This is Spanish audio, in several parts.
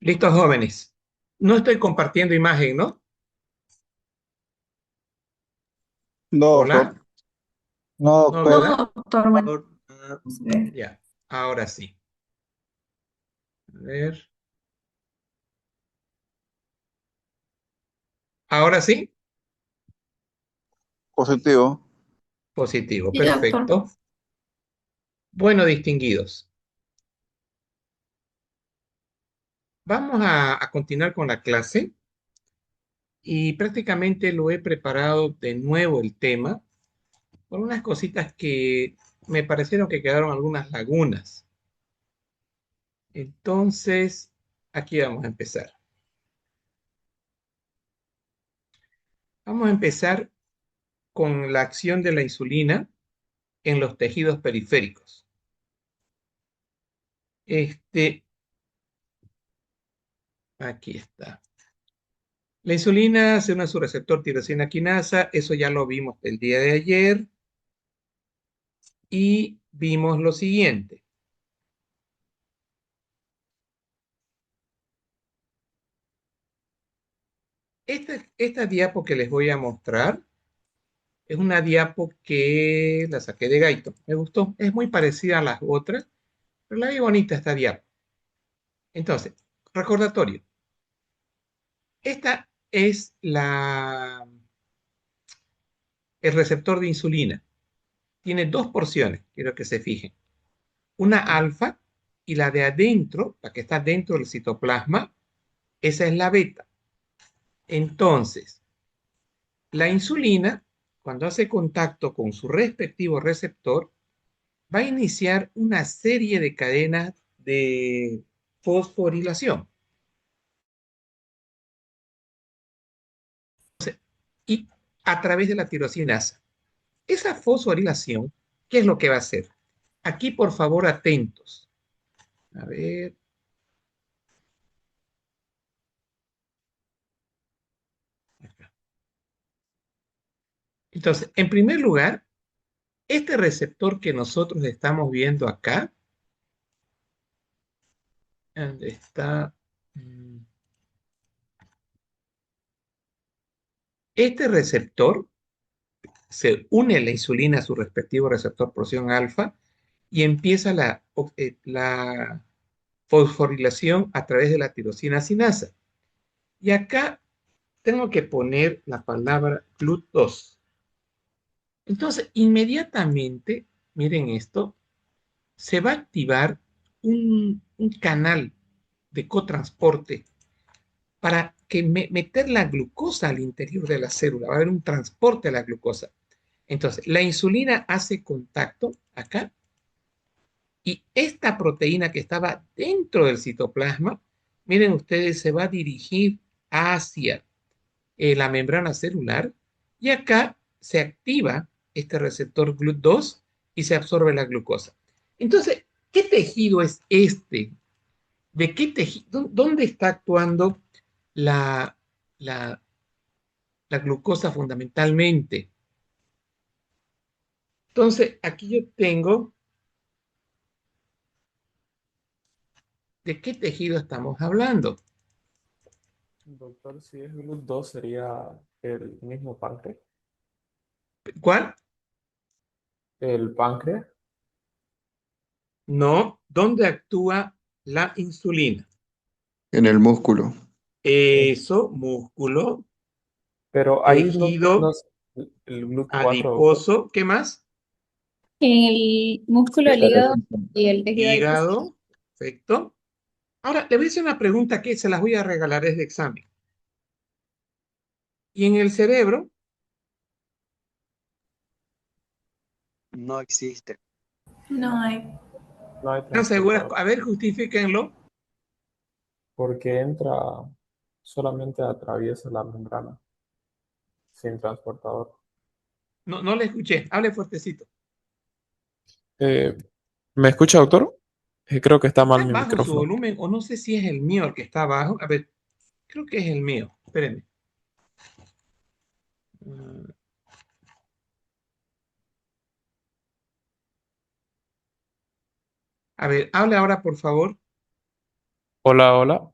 Listo, jóvenes. No estoy compartiendo imagen, ¿no? No, doctor. Hola. No, No, doctor. ¿verdad? No, doctor, bueno, Ah, vamos a ver. ya, ahora sí. A ver. Ahora sí. Positivo. Positivo, Sí, doctor. perfecto. Bueno, distinguidos. Vamos a continuar con la clase y prácticamente lo he preparado de nuevo el tema con unas cositas que me parecieron que quedaron algunas lagunas. Entonces, aquí vamos a empezar. Vamos a empezar con la acción de la insulina en los tejidos periféricos. Este, aquí está. La insulina se une a su receptor tirosina quinasa, eso ya lo vimos el día de ayer y vimos lo siguiente. Esta diapo que les voy a mostrar es una diapo que la saqué de Gaito. Me gustó, es muy parecida a las otras, pero la vi bonita esta diapo. Entonces, recordatorio. Esta es el receptor de insulina. Tiene dos porciones, quiero que se fijen. Una alfa y la de adentro, la que está dentro del citoplasma, esa es la beta. Entonces, la insulina, cuando hace contacto con su respectivo receptor, va a iniciar una serie de cadenas de fosforilación y a través de la tirosinasa. Esa fosforilación, ¿qué es lo que va a hacer? Aquí, por favor, atentos. A ver, acá. Entonces, en primer lugar, este receptor que nosotros estamos viendo acá, ¿dónde está? Este receptor se une la insulina a su respectivo receptor porción alfa y empieza la fosforilación a través de la tirosina sinasa. Y acá tengo que poner la palabra GLUT2. Entonces, inmediatamente, miren esto, se va a activar un canal de cotransporte para que meter la glucosa al interior de la célula. Va a haber un transporte de la glucosa. Entonces, la insulina hace contacto acá y esta proteína que estaba dentro del citoplasma, miren ustedes, se va a dirigir hacia la membrana celular y acá se activa este receptor GLUT2 y se absorbe la glucosa. Entonces, ¿qué tejido es este? ¿De qué tejido? ¿Dónde está actuando la, la, la glucosa fundamentalmente? Entonces, aquí yo tengo, ¿de qué tejido estamos hablando? Doctor, si es GLUT2 sería el mismo páncreas. ¿Cuál? El páncreas. No, ¿dónde actúa la insulina? En el músculo. eh, Eso, músculo, pero ahí no tejido es el GLUT4, doctor. adiposo, ¿qué más? El músculo, el hígado y el tejido adiposo. Hígado, perfecto. Ahora, le voy a hacer una pregunta que se las voy a regalar, es de examen. ¿Y en el cerebro? No existe. No hay. No hay ¿Están seguras? transportador. A ver, justifíquenlo. Porque entra, solamente atraviesa la membrana, sin transportador. No, no le escuché. Hable fuertecito. Eh, ¿Me escucha, doctor? Creo que está mal ¿Está mi bajo su micrófono. volumen o no sé si es el mío el que está bajo? A ver, creo que es el mío. Espérenme. Mm, A ver, hable ahora, por favor. Hola, hola.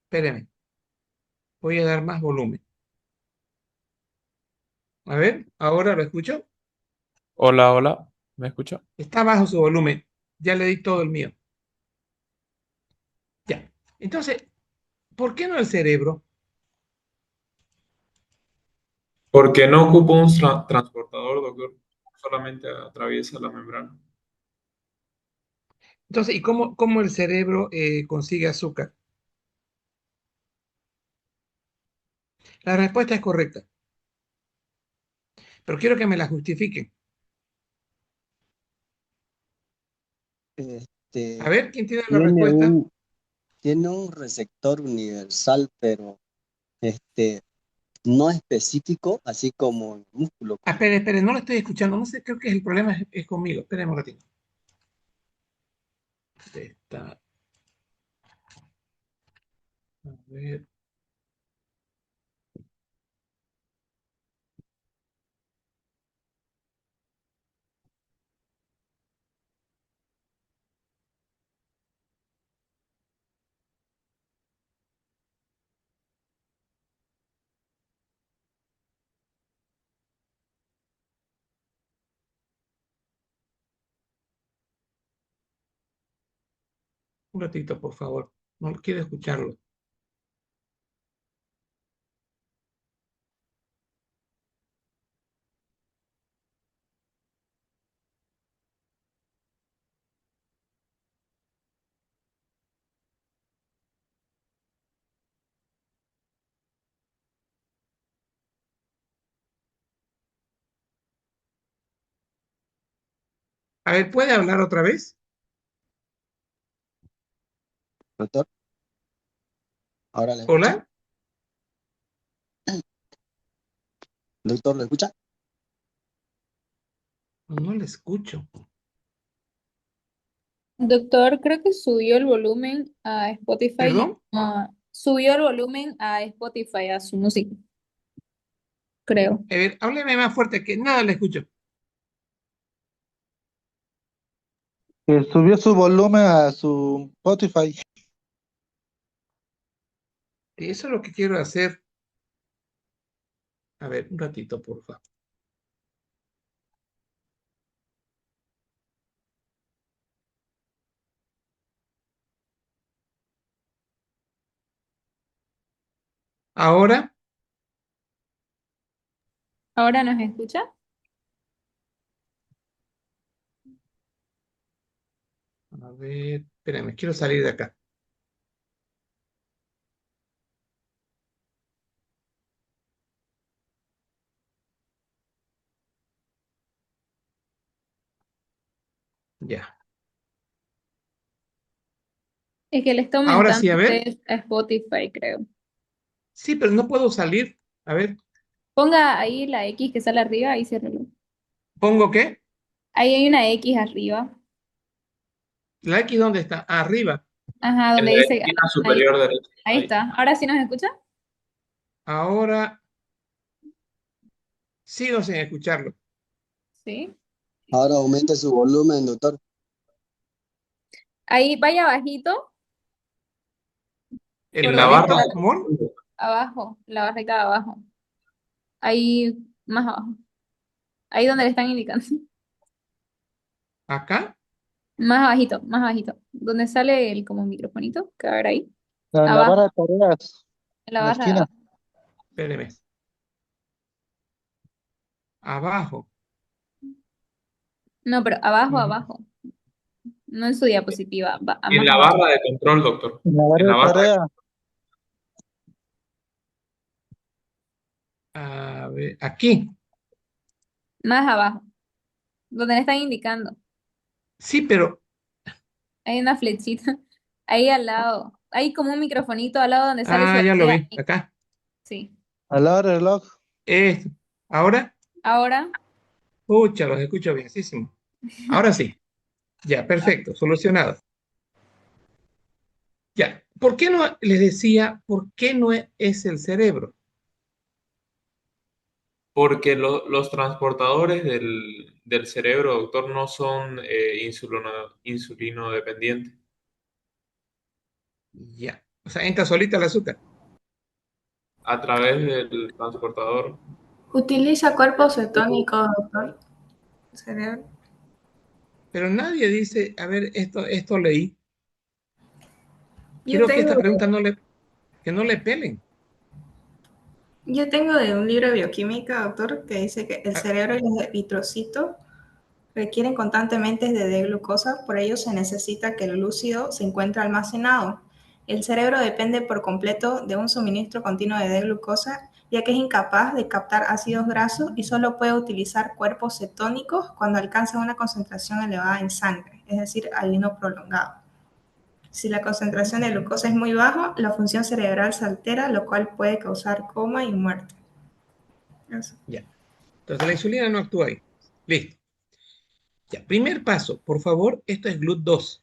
Espéreme, voy a dar más volumen. A ver, ahora lo escucho. Hola, hola, ¿me escucha? Está bajo su volumen. Ya le di todo el mío. Ya. Entonces, ¿por qué no el cerebro? Porque no ocupa un transportador, doctor, solamente atraviesa la membrana. Entonces, ¿y cómo el cerebro consigue azúcar? La respuesta es correcta, pero quiero que me la justifiquen. A Este, ver, ¿quién tiene la tiene respuesta? un, tiene un receptor universal, pero este, no específico, así como el músculo. Ah, espere, espere, no lo estoy escuchando. No sé, creo que el problema es conmigo. Esperen un ratito. Está, a ver, un ratito, por favor. No quiero escucharlo. A ver, ¿puede hablar otra vez? Doctor, ¿ahora le escucha? ¿Hola? Doctor, ¿lo escucha? No le escucho. Doctor, creo que subió el volumen a Spotify ¿Perdón? y subió el volumen a Spotify, a su música, creo. A ver, hábleme más fuerte que nada le escucho. Que subió su volumen a su Spotify. Y eso es lo que quiero hacer. A ver, un ratito, por favor. Ahora, ¿Ahora nos escucha? a ver, espérame, quiero salir de acá. Ya. Es que le está Ahora aumentando sí, a ver. a Spotify, creo. Sí, pero no puedo salir. A ver, Ponga ahí la X que sale arriba y ciérrelo. ¿pongo qué? Ahí hay una X arriba. ¿La X dónde está? Arriba. Ajá, En donde la dice, esquina ahí, superior derecha. ahí Ahí. está. ¿Ahora sí nos escucha? Ahora sigo sin escucharlo. Sí. Ahora aumente su volumen, doctor. Ahí vaya abajito, por En ¿En la la donde barra está barra de amor? abajo, la barrita de abajo. Ahí más abajo. Ahí donde le están indicando. ¿Acá? Más abajito, más abajito. Donde sale el como microfonito, que va a ver ahí. En la barra Abajo, de tareas, en la en la barra de esquina. abajo. Espéreme. Abajo. No, pero abajo, Mm, abajo. No en su diapositiva, En más la abajo. barra de control, doctor. En la En barra la de barra de... tareas. a ver, aquí. Más abajo. Donde le están indicando. Sí, pero. Hay una flechita. Ahí al lado. Hay como un microfonito al lado donde sale su Ah, ya lo batería. vi. Acá. Sí. Al lado del reloj. Esto. Ahora, Ahora, pucha, los escucho bienísimo. Ahora sí. Ya, perfecto. Solucionado. Ya. ¿Por qué no les decía por qué no es el cerebro? Porque los transportadores del cerebro, doctor, no son insulino dependientes. Ya. O sea, entra solita el azúcar. A través del transportador. Utiliza cuerpos cetónicos, doctor. Cerebro. Pero nadie dice, a ver, esto leí. Yo Quiero que tengo, esta pregunta que no le pelen. yo tengo de un libro de bioquímica, doctor, que dice que el Ah, cerebro y los eritrocitos requieren constantemente de D-glucosa, por ello se necesita que el glúcido se encuentre almacenado. El cerebro depende por completo de un suministro continuo de D-glucosa, ya que es incapaz de captar ácidos grasos y solo puede utilizar cuerpos cetónicos cuando alcanza una concentración elevada en sangre, es decir, ayuno prolongado. Si la concentración de glucosa es muy baja, la función cerebral se altera, lo cual puede causar coma y muerte. Eso. ya. Entonces la insulina no actúa ahí. Listo. Ya, primer paso, por favor, esto es GLUT2.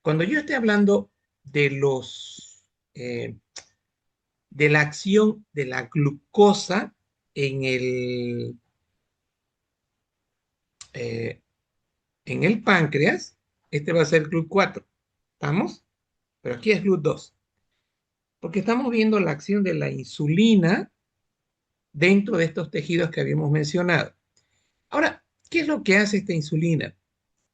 Cuando yo esté hablando de eh, de la acción de la glucosa en eh, en el páncreas, este va a ser GLUT4. ¿Estamos? Pero aquí es GLUT2. Porque estamos viendo la acción de la insulina dentro de estos tejidos que habíamos mencionado. Ahora, ¿qué es lo que hace esta insulina?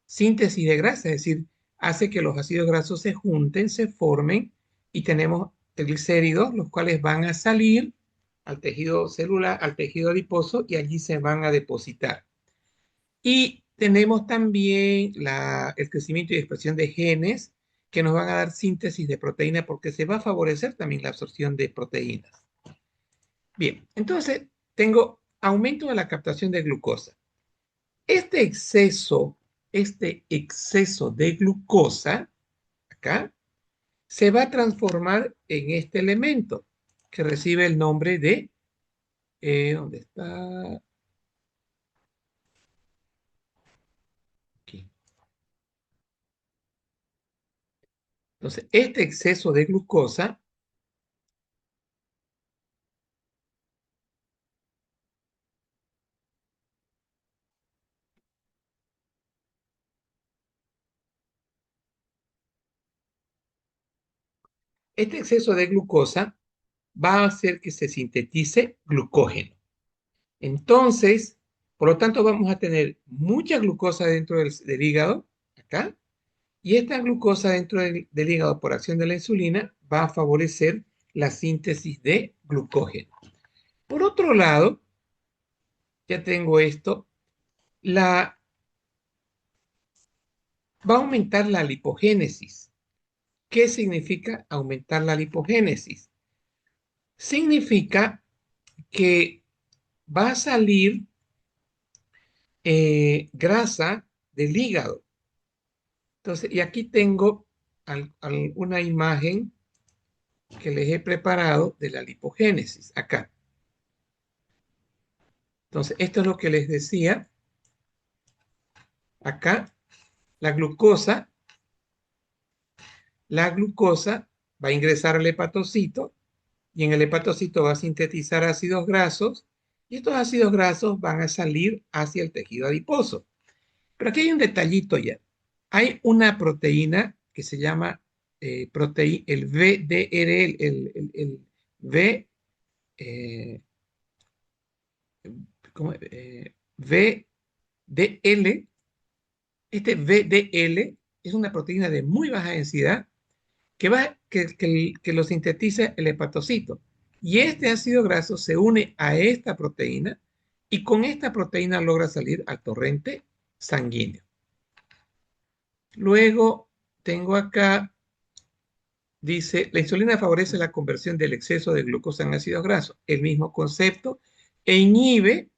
Síntesis de grasa, es decir, hace que los ácidos grasos se junten, se formen y tenemos triglicéridos, los cuales van a salir al tejido celular, al tejido adiposo y allí se van a depositar. Y tenemos también el crecimiento y expresión de genes que nos van a dar síntesis de proteína porque se va a favorecer también la absorción de proteínas. Bien, entonces tengo aumento de la captación de glucosa. Este exceso, este exceso de glucosa, acá, se va a transformar en este elemento que recibe el nombre de, ¿dónde está? Aquí. Entonces, este exceso de glucosa, este exceso de glucosa va a hacer que se sintetice glucógeno. Entonces, por lo tanto, vamos a tener mucha glucosa dentro del hígado, acá, y esta glucosa dentro del hígado por acción de la insulina va a favorecer la síntesis de glucógeno. Por otro lado, ya tengo esto, va a aumentar la lipogénesis. ¿Qué significa aumentar la lipogénesis? Significa que va a salir grasa del hígado. Entonces, y aquí tengo una imagen que les he preparado de la lipogénesis, acá. Entonces, esto es lo que les decía. Acá, la glucosa, la glucosa va a ingresar al hepatocito y en el hepatocito va a sintetizar ácidos grasos y estos ácidos grasos van a salir hacia el tejido adiposo. Pero aquí hay un detallito ya. Hay una proteína que se llama el VDRL, el V, eh, ¿cómo? VDL. Este VDL es una proteína de muy baja densidad que lo sintetiza el hepatocito. Y este ácido graso se une a esta proteína y con esta proteína logra salir al torrente sanguíneo. Luego tengo acá, dice, la insulina favorece la conversión del exceso de glucosa en ácidos grasos. El mismo concepto e inhibe,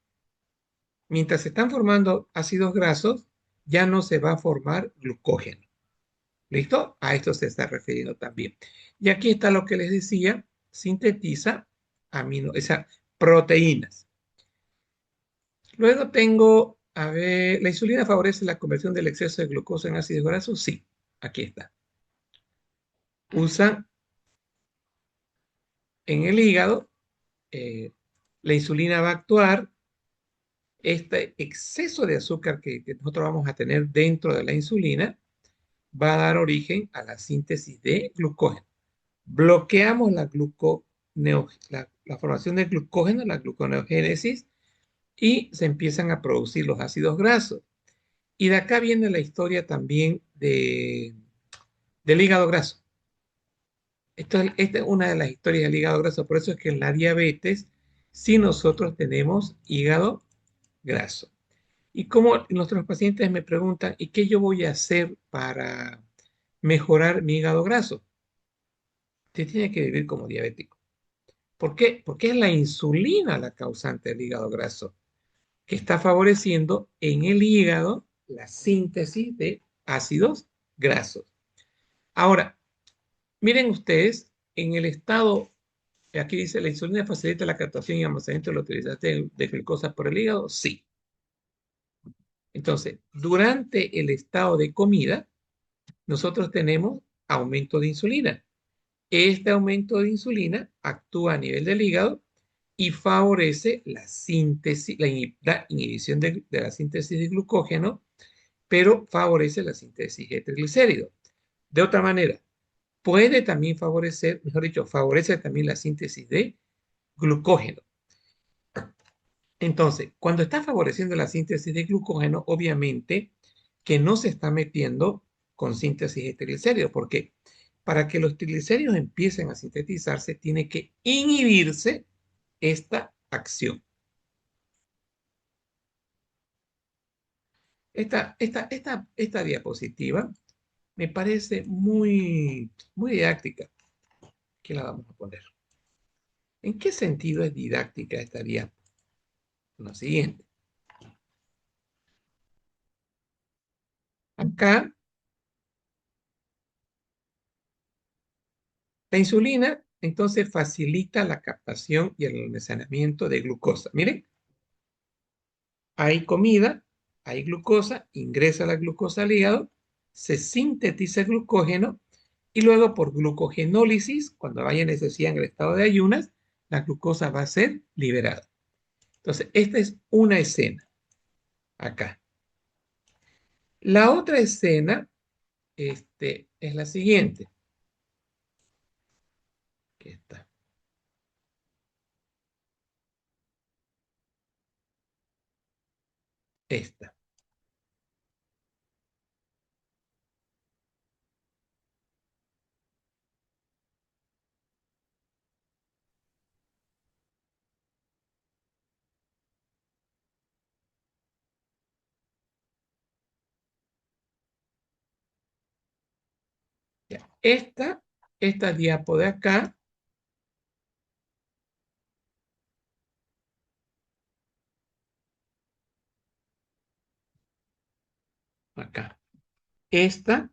mientras se están formando ácidos grasos, ya no se va a formar glucógeno. ¿Listo? A esto se está refiriendo también. Y aquí está lo que les decía, sintetiza proteínas. Luego tengo, a ver, ¿la insulina favorece la conversión del exceso de glucosa en ácidos grasos? Sí, aquí está. Usa en el hígado, la insulina va a actuar, este exceso de azúcar que nosotros vamos a tener dentro de la insulina va a dar origen a la síntesis de glucógeno. bloqueamos la formación de glucógeno, la gluconeogénesis, y se empiezan a producir los ácidos grasos. Y de acá viene la historia también del hígado graso. Esta es una de las historias del hígado graso. Por eso es que en la diabetes, sí nosotros tenemos hígado graso. Y como nuestros pacientes me preguntan, ¿y qué yo voy a hacer para mejorar mi hígado graso? Usted tiene que vivir como diabético. ¿Por qué? Porque es la insulina la causante del hígado graso, que está favoreciendo en el hígado la síntesis de ácidos grasos. Ahora, miren ustedes, en el estado, aquí dice, ¿la insulina facilita la captación y almacenamiento de la utilización de glucosa por el hígado? Sí. Entonces, durante el estado de comida, nosotros tenemos aumento de insulina. Este aumento de insulina actúa a nivel del hígado y favorece la síntesis, la inhibición de la síntesis de glucógeno, pero favorece la síntesis de triglicéridos. De otra manera, puede también favorecer, mejor dicho, favorece también la síntesis de glucógeno. Entonces, cuando está favoreciendo la síntesis de glucógeno, obviamente que no se está metiendo con síntesis de triglicéridos, porque para que los triglicéridos empiecen a sintetizarse, tiene que inhibirse esta acción. Esta diapositiva me parece muy didáctica. ¿Qué la vamos a poner? ¿En qué sentido es didáctica esta diapositiva? Lo siguiente. Acá, la insulina entonces facilita la captación y el almacenamiento de glucosa. Miren, hay comida, hay glucosa, ingresa la glucosa al hígado, se sintetiza el glucógeno y luego por glucogenólisis, cuando haya necesidad en el estado de ayunas, la glucosa va a ser liberada. Entonces, esta es una escena acá. La otra escena es la siguiente. Aquí está. Esta. Ya. Esta diapo de acá, acá. Esta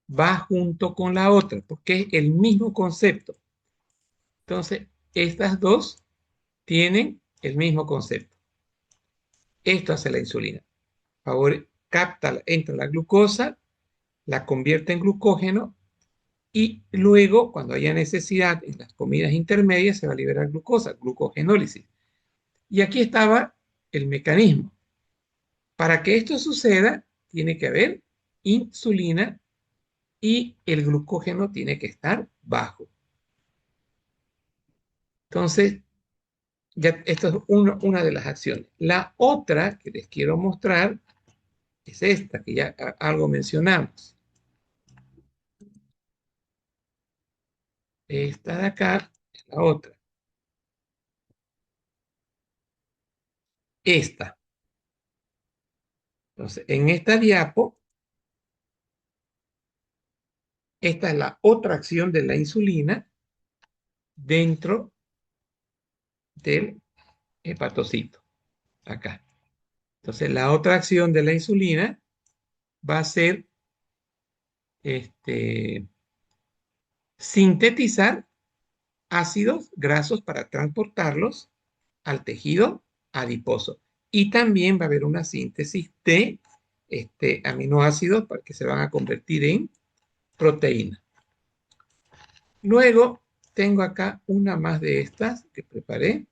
va junto con la otra, porque es el mismo concepto. Entonces, estas dos tienen el mismo concepto. Esto hace la insulina. Entra la glucosa, la convierte en glucógeno y luego, cuando haya necesidad en las comidas intermedias, se va a liberar glucosa, glucogenólisis. Y aquí estaba el mecanismo. Para que esto suceda, tiene que haber insulina y el glucógeno tiene que estar bajo. Entonces, ya esto es una de las acciones. La otra que les quiero mostrar es esta, que ya algo mencionamos. Esta de acá es la otra. Esta. Entonces, en esta diapo, esta es la otra acción de la insulina dentro del hepatocito. Acá. Entonces, la otra acción de la insulina va a ser sintetizar ácidos grasos para transportarlos al tejido adiposo. Y también va a haber una síntesis de aminoácidos para que se van a convertir en proteína. Luego tengo acá una más de estas que preparé.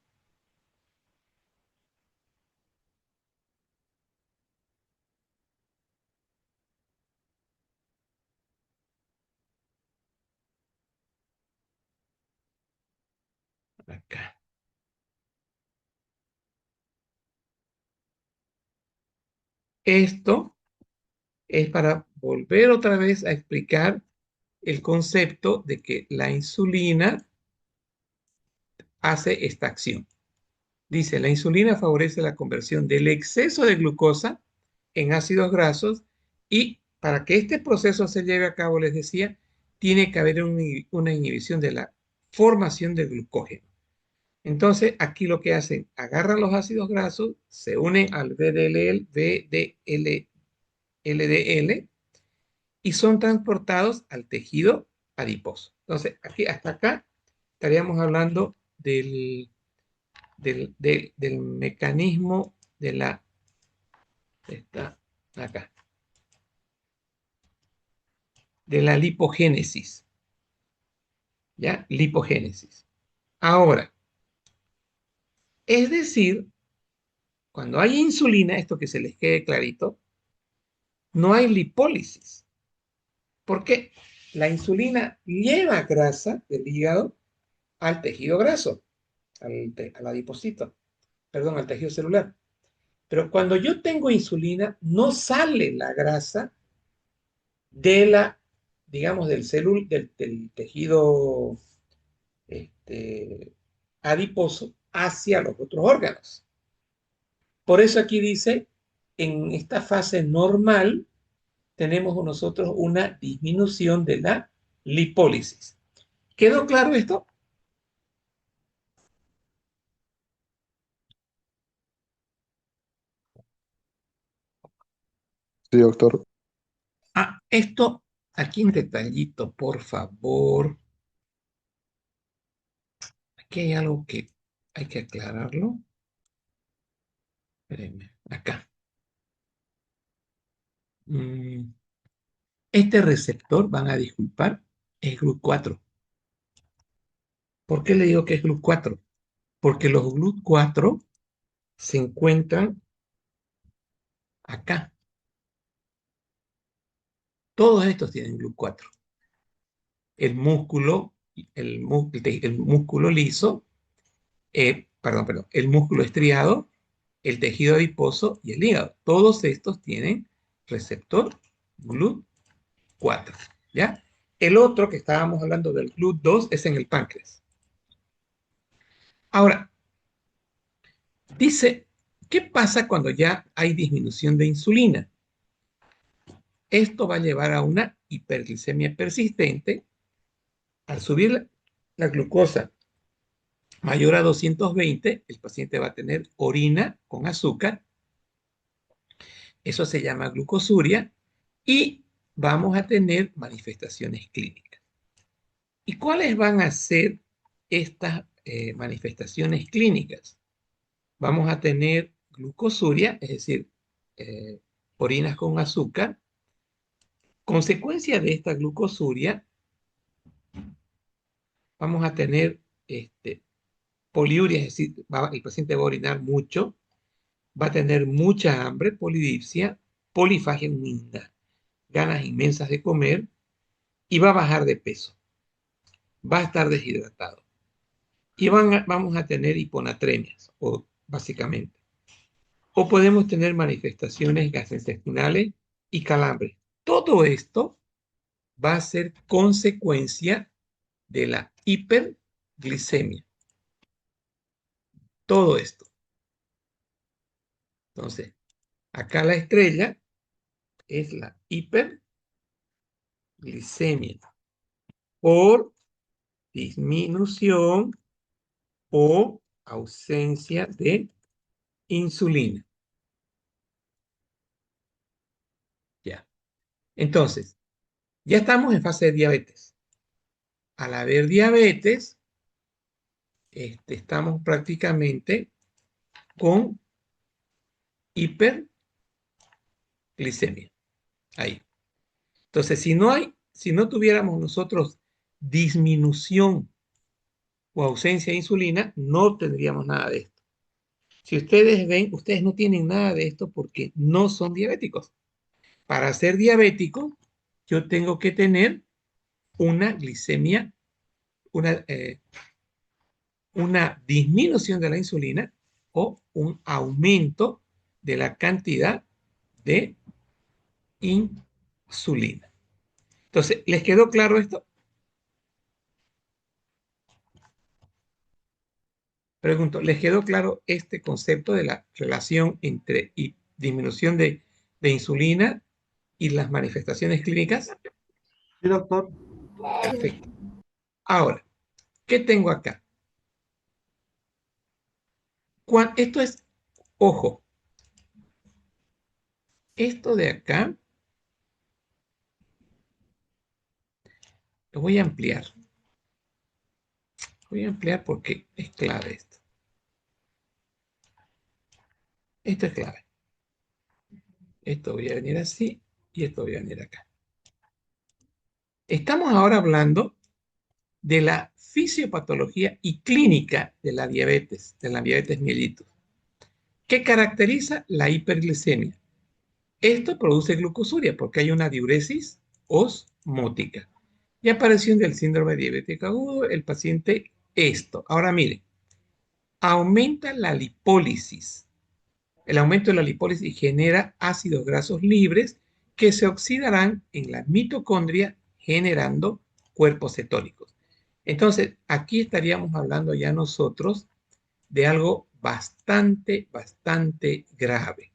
Esto es para volver otra vez a explicar el concepto de que la insulina hace esta acción. Dice, la insulina favorece la conversión del exceso de glucosa en ácidos grasos y para que este proceso se lleve a cabo, les decía, tiene que haber una inhibición de la formación de glucógeno. Entonces, aquí lo que hacen, agarran los ácidos grasos, se unen al LDL y son transportados al tejido adiposo. Entonces, aquí hasta acá estaríamos hablando del mecanismo de la, está acá, de la lipogénesis, ¿ya? Lipogénesis. Ahora, es decir, cuando hay insulina, esto que se les quede clarito, no hay lipólisis. ¿Por qué? La insulina lleva grasa del hígado al tejido graso, al adipocito, perdón, al tejido celular. Pero cuando yo tengo insulina, no sale la grasa de la, digamos, del tejido adiposo hacia los otros órganos. Por eso aquí dice, en esta fase normal, tenemos nosotros una disminución de la lipólisis. ¿Quedó claro esto? Sí, doctor. Ah, esto, aquí en detallito, por favor. Aquí hay algo que hay que aclararlo. Espérenme, acá. Mm, Este receptor, van a disculpar, es GLUT4. ¿Por qué le digo que es GLUT4? Porque los GLUT4 se encuentran acá. Todos estos tienen GLUT4. El músculo, el músculo liso, perdón, el músculo estriado, el tejido adiposo y el hígado. Todos estos tienen receptor GLUT4, ¿ya? El otro que estábamos hablando del GLUT2 es en el páncreas. Ahora, dice, ¿qué pasa cuando ya hay disminución de insulina? Esto va a llevar a una hiperglicemia persistente. Al subir la glucosa mayor a 220, el paciente va a tener orina con azúcar. Eso se llama glucosuria y vamos a tener manifestaciones clínicas. ¿Y cuáles van a ser estas manifestaciones clínicas? Vamos a tener glucosuria, es decir, orinas con azúcar. Consecuencia de esta glucosuria, vamos a tener poliuria, es decir, el paciente va a orinar mucho, va a tener mucha hambre, polidipsia, polifagia, ganas inmensas de comer y va a bajar de peso, va a estar deshidratado y vamos a tener hiponatremias, o básicamente. O podemos tener manifestaciones gastrointestinales y calambres. Todo esto va a ser consecuencia de la hiperglicemia. Todo esto. Entonces, acá la estrella es la hiperglicemia por disminución o ausencia de insulina. Ya. Entonces, ya estamos en fase de diabetes. Al haber diabetes, estamos prácticamente con hiperglicemia. Ahí. Entonces, si no tuviéramos nosotros disminución o ausencia de insulina, no tendríamos nada de esto. Si ustedes ven, ustedes no tienen nada de esto porque no son diabéticos. Para ser diabético, yo tengo que tener una glicemia, una disminución de la insulina o un aumento de la cantidad de insulina. Entonces, ¿les quedó claro esto? Pregunto, ¿les quedó claro este concepto de la relación entre disminución de insulina y las manifestaciones clínicas? Sí, doctor. Perfecto. Ahora, ¿qué tengo acá? Esto es, ojo, esto de acá, lo voy a ampliar. Voy a ampliar porque es clave esto. Esto es clave. Esto voy a venir así y esto voy a venir acá. Estamos ahora hablando de la fisiopatología y clínica de la diabetes mellitus. ¿Qué caracteriza la hiperglicemia? Esto produce glucosuria porque hay una diuresis osmótica. Y aparición del síndrome diabético agudo, el paciente esto. Ahora mire, aumenta la lipólisis. El aumento de la lipólisis genera ácidos grasos libres que se oxidarán en la mitocondria generando cuerpos cetónicos. Entonces, aquí estaríamos hablando ya nosotros de algo bastante, bastante grave.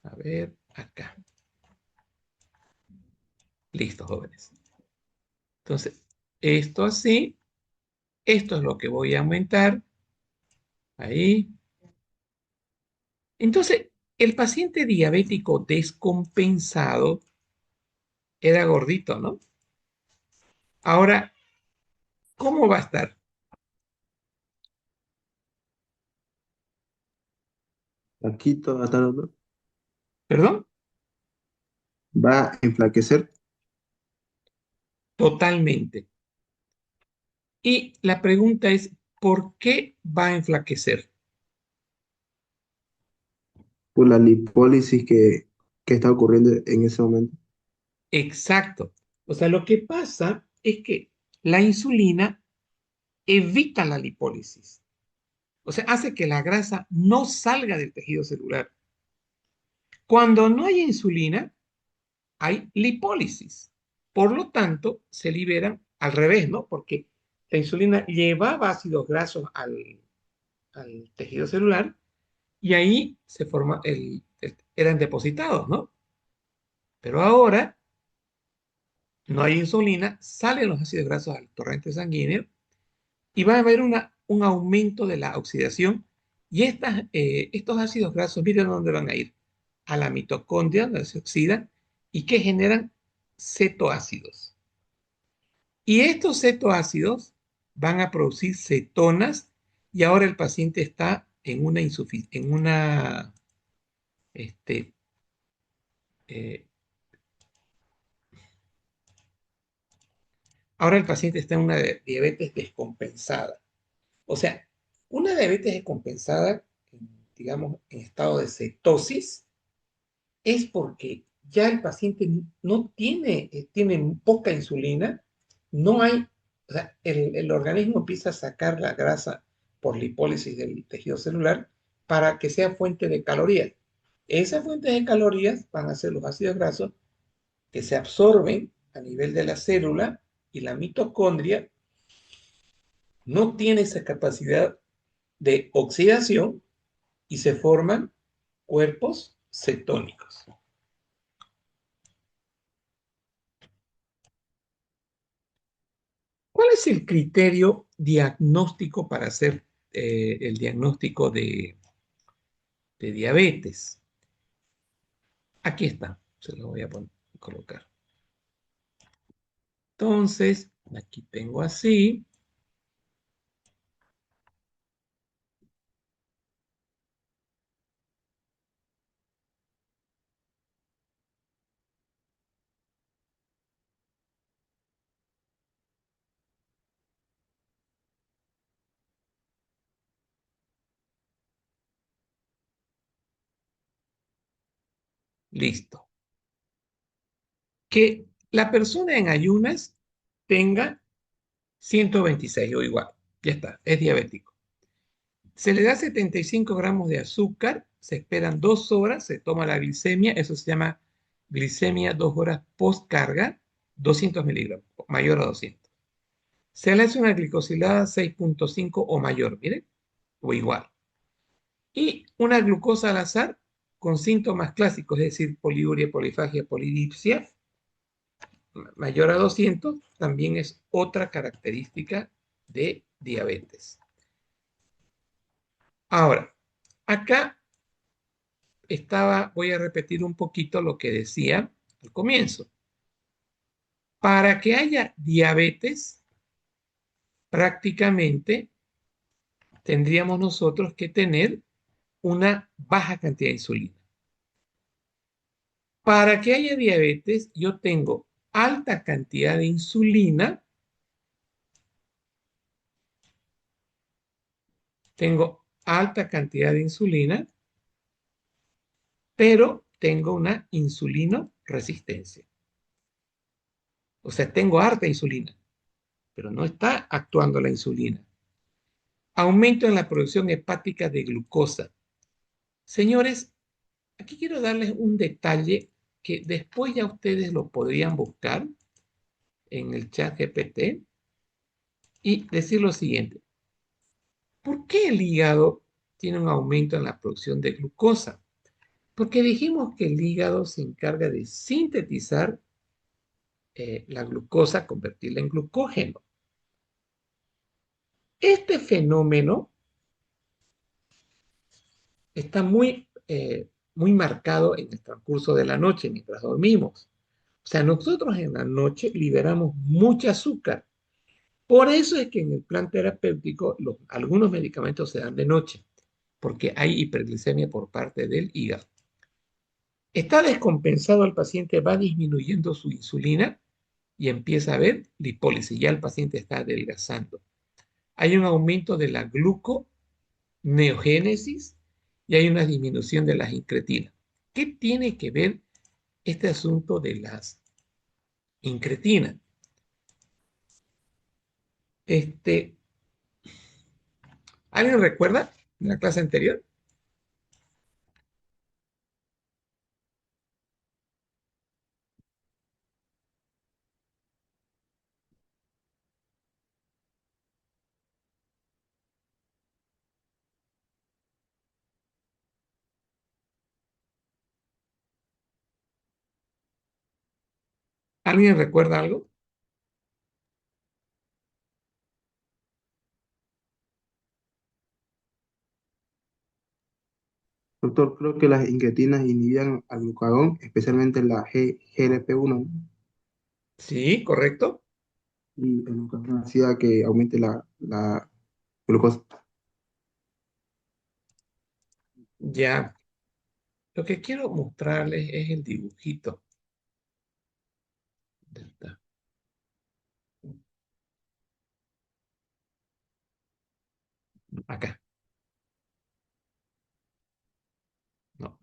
A ver, acá. Listo, jóvenes. Entonces, esto así, esto es lo que voy a aumentar. Ahí. Entonces, el paciente diabético descompensado era gordito, ¿no? Ahora, ¿cómo va a estar? Aquí todo va a estar, doctor. ¿Perdón? Va a enflaquecer Totalmente. Y la pregunta es, ¿por qué va a enflaquecer? por la lipólisis que está ocurriendo en ese momento. Exacto. O sea, lo que pasa es que la insulina evita la lipólisis. O sea, hace que la grasa no salga del tejido celular. Cuando no hay insulina, hay lipólisis. Por lo tanto, se liberan al revés, ¿no? Porque la insulina llevaba ácidos grasos al tejido celular y ahí se forma eran depositados, ¿no? Pero ahora no hay insulina, salen los ácidos grasos al torrente sanguíneo y va a haber un aumento de la oxidación y estos ácidos grasos, miren dónde van a ir, a la mitocondria, donde se oxidan y que generan cetoácidos. Y estos cetoácidos van a producir cetonas y ahora el paciente está este, eh, ahora el paciente está en una diabetes descompensada. O sea, una diabetes descompensada, digamos, en estado de cetosis, es porque ya el paciente no tiene poca insulina, no hay, o sea, el organismo empieza a sacar la grasa por lipólisis del tejido celular para que sea fuente de calorías. Esas fuentes de calorías van a ser los ácidos grasos que se absorben a nivel de la célula y la mitocondria no tiene esa capacidad de oxidación y se forman cuerpos cetónicos. ¿Cuál es el criterio diagnóstico para hacer el diagnóstico de diabetes? Aquí está, se lo voy a colocar. Entonces, aquí tengo así. Listo. Que la persona en ayunas tenga 126 o igual. Ya está, es diabético. Se le da 75 gramos de azúcar, se esperan 2 horas, se toma la glicemia, eso se llama glicemia 2 horas post carga, 200 miligramos, mayor a 200. Se le hace una glicosilada 6,5 o mayor, miren, o igual. Y una glucosa al azar con síntomas clásicos, es decir, poliuria, polifagia, polidipsia, mayor a 200, también es otra característica de diabetes. Ahora, acá voy a repetir un poquito lo que decía al comienzo. Para que haya diabetes, prácticamente tendríamos nosotros que tener una baja cantidad de insulina. Para que haya diabetes, yo tengo alta cantidad de insulina, pero tengo una insulino resistencia. O sea, tengo harta insulina, pero no está actuando la insulina. Aumento en la producción hepática de glucosa. Señores, aquí quiero darles un detalle que después ya ustedes lo podrían buscar en el chat GPT y decir lo siguiente. ¿Por qué el hígado tiene un aumento en la producción de glucosa? Porque dijimos que el hígado se encarga de sintetizar la glucosa, convertirla en glucógeno. Este fenómeno está muy marcado en el transcurso de la noche mientras dormimos. O sea, nosotros en la noche liberamos mucho azúcar. Por eso es que en el plan terapéutico algunos medicamentos se dan de noche, porque hay hiperglicemia por parte del hígado. Está descompensado el paciente, va disminuyendo su insulina y empieza a haber lipólisis. Ya el paciente está adelgazando. Hay un aumento de la gluconeogénesis y hay una disminución de las incretinas. ¿Qué tiene que ver este asunto de las incretinas? ¿Alguien recuerda de la clase anterior? ¿Alguien recuerda algo? Doctor, creo que las incretinas inhibían al glucagón, especialmente la GLP-1, Sí, correcto. y el glucagón hacía que aumente la glucosa. Ya. Lo que quiero mostrarles es el dibujito. ¿Dónde está? Acá. No,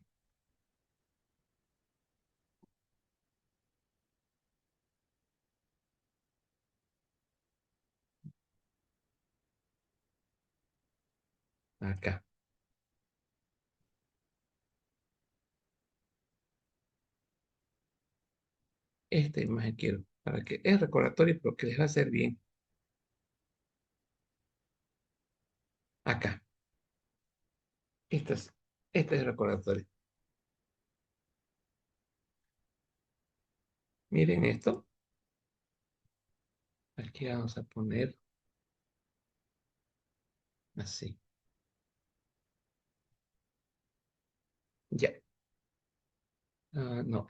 acá. Esta imagen quiero, para que es recordatorio, pero que les va a hacer bien. Acá. Este es el recordatorio. Miren esto. Aquí vamos a poner así. Ya. No.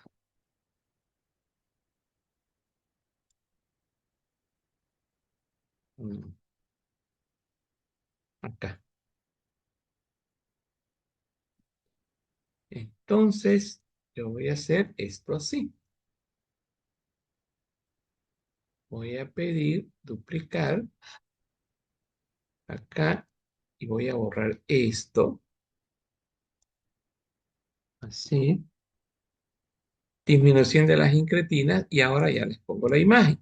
Mm, Acá. Entonces, yo voy a hacer esto así. Voy a pedir duplicar acá y voy a borrar esto. Así. Disminución de las incretinas y ahora ya les pongo la imagen.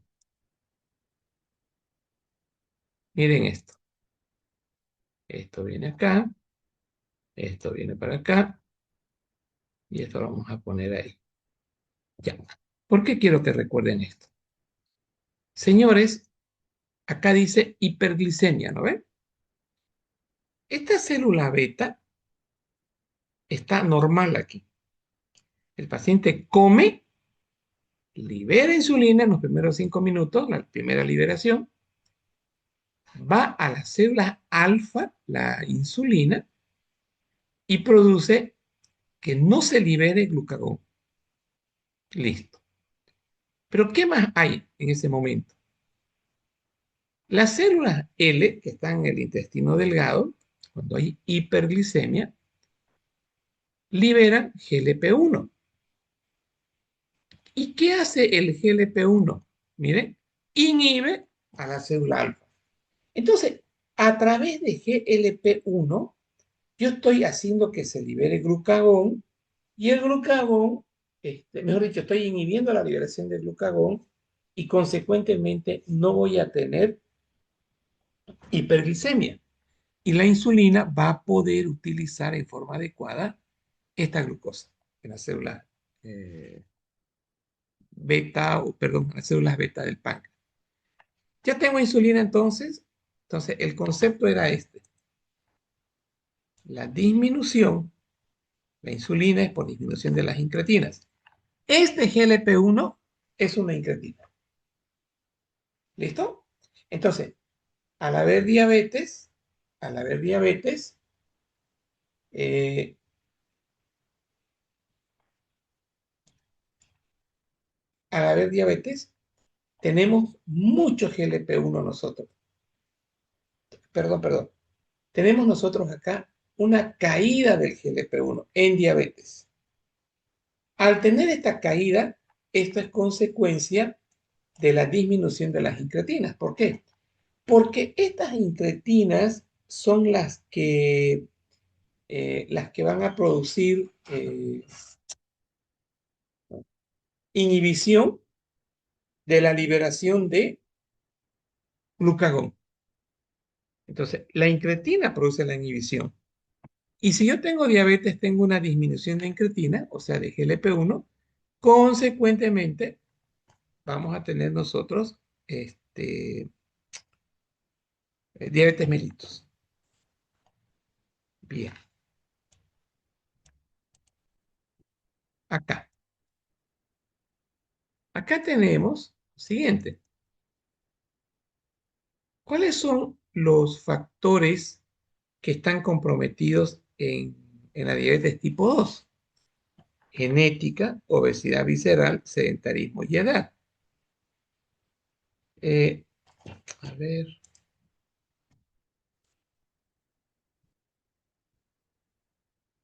Miren esto. Esto viene acá, esto viene para acá, y esto lo vamos a poner ahí. Ya. ¿Por qué quiero que recuerden esto? Señores, acá dice hiperglicemia, ¿no ven? Esta célula beta está normal aquí. El paciente come, libera insulina en los primeros 5 minutos, la primera liberación, va a las células alfa, la insulina, y produce que no se libere glucagón. Listo. Pero ¿qué más hay en ese momento? Las células L, que están en el intestino delgado, cuando hay hiperglicemia, liberan GLP-1. ¿Y qué hace el GLP-1? Miren, inhibe a la célula alfa. Entonces, a través de GLP-1, yo estoy haciendo que se libere glucagón y el glucagón, mejor dicho, estoy inhibiendo la liberación del glucagón y consecuentemente no voy a tener hiperglicemia. Y la insulina va a poder utilizar en forma adecuada esta glucosa en las células beta, o perdón, en las células beta del páncreas. Ya tengo insulina entonces el concepto era este. La disminución, la insulina es por disminución de las incretinas. Este GLP-1 es una incretina. ¿Listo? Entonces, al haber diabetes, al haber diabetes, eh, al haber diabetes, tenemos mucho GLP-1 nosotros. Perdón. Tenemos nosotros acá una caída del GLP-1 en diabetes. Al tener esta caída, esto es consecuencia de la disminución de las incretinas. ¿Por qué? Porque estas incretinas son las que van a producir inhibición de la liberación de glucagón. Entonces, la incretina produce la inhibición. Y si yo tengo diabetes, tengo una disminución de incretina, o sea, de GLP-1, consecuentemente vamos a tener nosotros diabetes mellitus. Bien, acá. Acá tenemos lo siguiente. ¿Cuáles son los factores que están comprometidos en la diabetes tipo 2? Genética, obesidad visceral, sedentarismo y edad. Eh, a ver.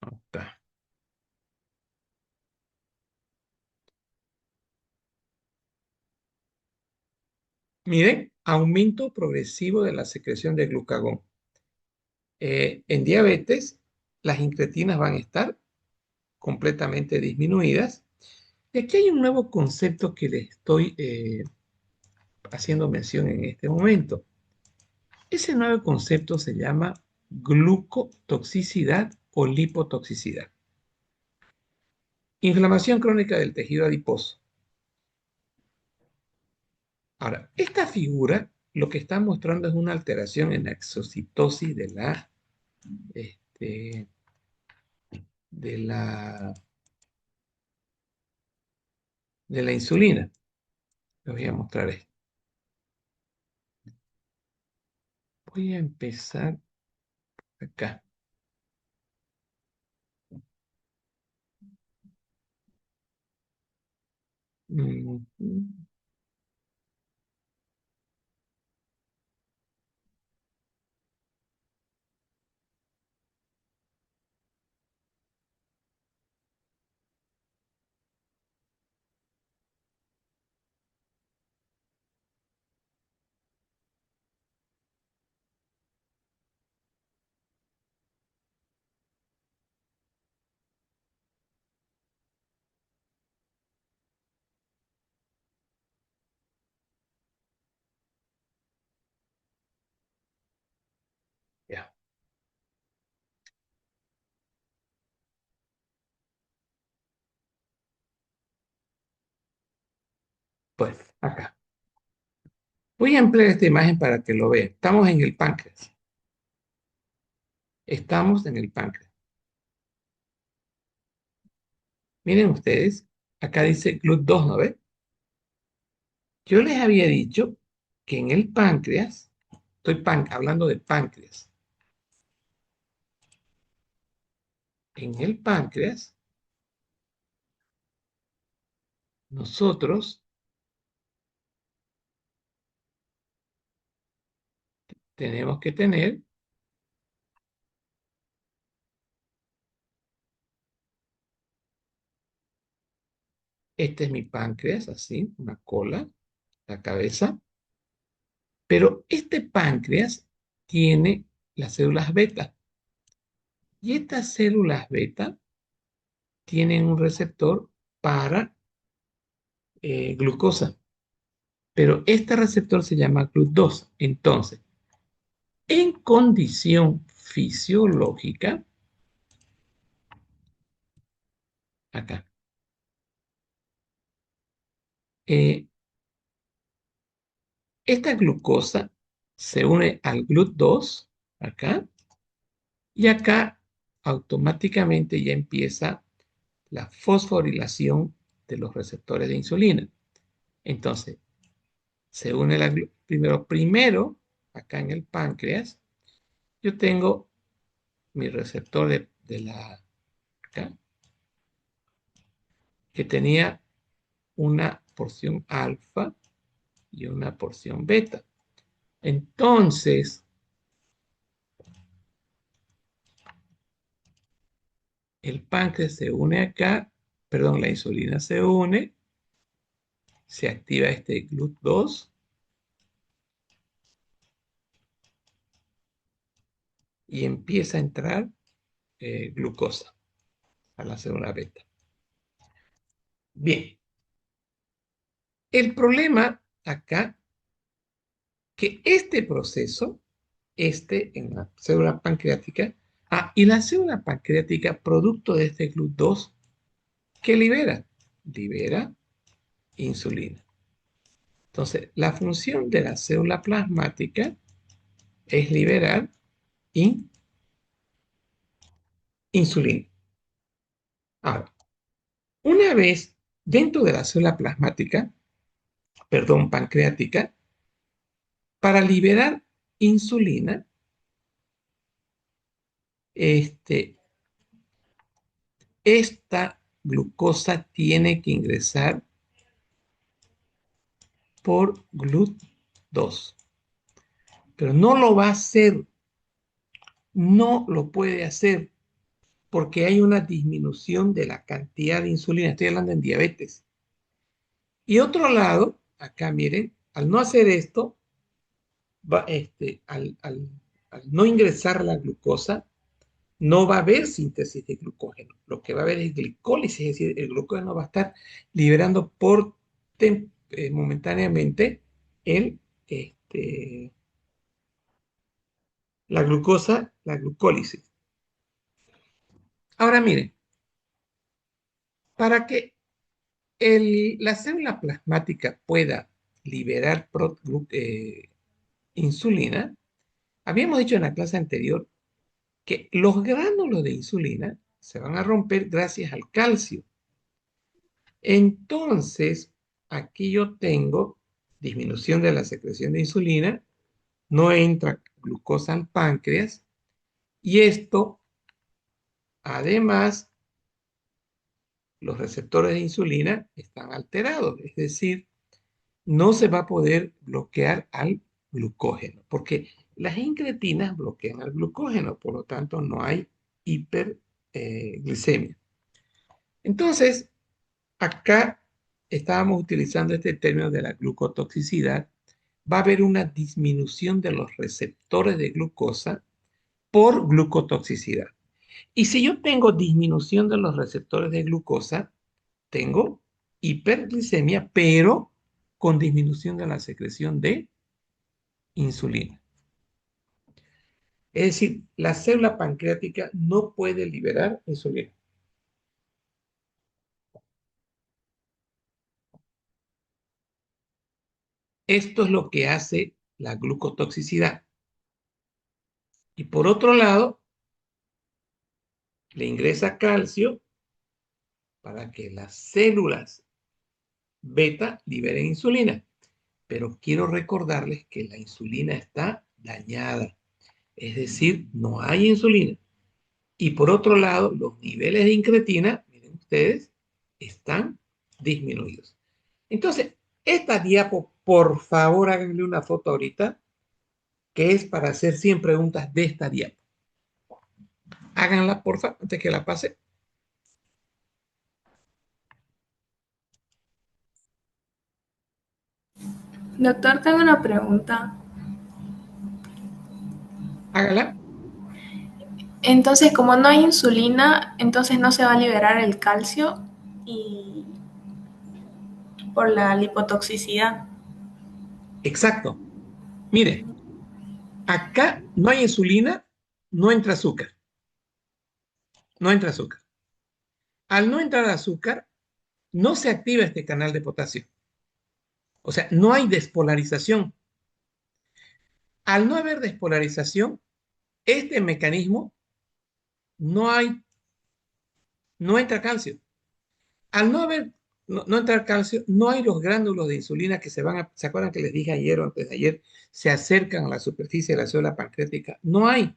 Acá. Miren, aumento progresivo de la secreción de glucagón. En diabetes, las incretinas van a estar completamente disminuidas. Y aquí hay un nuevo concepto que le estoy haciendo mención en este momento. Ese nuevo concepto se llama glucotoxicidad o lipotoxicidad. Inflamación crónica del tejido adiposo. Ahora, esta figura lo que está mostrando es una alteración en la exocitosis este, de la, de la insulina. Les voy a mostrar esto. Voy a empezar acá. Mm, Pues acá. Voy a emplear esta imagen para que lo vean. Estamos en el páncreas. Estamos en el páncreas. Miren ustedes, acá dice GLUT2, ¿no ven? Yo les había dicho que en el páncreas, hablando de páncreas, en el páncreas, nosotros tenemos que tener, este es mi páncreas, así, una cola, la cabeza, pero este páncreas tiene las células beta, y estas células beta tienen un receptor para glucosa, pero este receptor se llama GLUT2. Entonces, en condición fisiológica, acá, eh, esta glucosa se une al GLUT2, acá, y acá automáticamente ya empieza la fosforilación de los receptores de insulina. Entonces, se une primero, acá en el páncreas, yo tengo mi receptor acá, que tenía una porción alfa y una porción beta. Entonces, el páncreas se une acá, perdón, la insulina se une, se activa este GLUT2 y empieza a entrar glucosa a la célula beta. Bien, el problema acá, que este proceso, en la célula pancreática, y la célula pancreática, producto de este GLUT2, ¿qué libera? Libera insulina. Entonces, la función de la célula plasmática es liberar insulina. Ahora, una vez dentro de la célula plasmática, perdón, pancreática, para liberar insulina, esta glucosa tiene que ingresar por GLUT2, pero no lo va a hacer, no lo puede hacer porque hay una disminución de la cantidad de insulina. Estoy hablando en diabetes. Y otro lado, acá miren, al no hacer esto, al no ingresar la glucosa, no va a haber síntesis de glucógeno. Lo que va a haber es glicólisis, es decir, el glucógeno va a estar liberando momentáneamente la glucosa, la glucólisis. Ahora miren, para que la célula plasmática pueda liberar insulina, habíamos dicho en la clase anterior que los gránulos de insulina se van a romper gracias al calcio. Entonces, aquí yo tengo disminución de la secreción de insulina, no entra glucosa al páncreas, y esto, además, los receptores de insulina están alterados, es decir, no se va a poder bloquear al glucógeno, porque las incretinas bloquean al glucógeno, por lo tanto no hay hiperglicemia. Entonces, acá estábamos utilizando este término de la glucotoxicidad. Va a haber una disminución de los receptores de glucosa por glucotoxicidad. Y si yo tengo disminución de los receptores de glucosa, tengo hiperglicemia, pero con disminución de la secreción de insulina. Es decir, la célula pancreática no puede liberar insulina. Esto es lo que hace la glucotoxicidad. Y por otro lado, le ingresa calcio para que las células beta liberen insulina. Pero quiero recordarles que la insulina está dañada, es decir, no hay insulina. Y por otro lado, los niveles de incretina, miren ustedes, están disminuidos. Entonces, esta diapo, por favor, háganle una foto ahorita, que es para hacer 100 preguntas de esta diapo. Háganla, por favor, antes que la pase. Doctor, tengo una pregunta. Háganla. Entonces, como no hay insulina, entonces no se va a liberar el calcio y por la lipotoxicidad. Exacto. Miren, acá no hay insulina, no entra azúcar. No entra azúcar. Al no entrar azúcar, no se activa este canal de potasio. O sea, no hay despolarización. Al no haber despolarización, este mecanismo no hay, no entra calcio. Al no entrar calcio, no hay los gránulos de insulina que ¿se acuerdan que les dije ayer o antes de ayer? Se acercan a la superficie de la célula pancreática. No hay.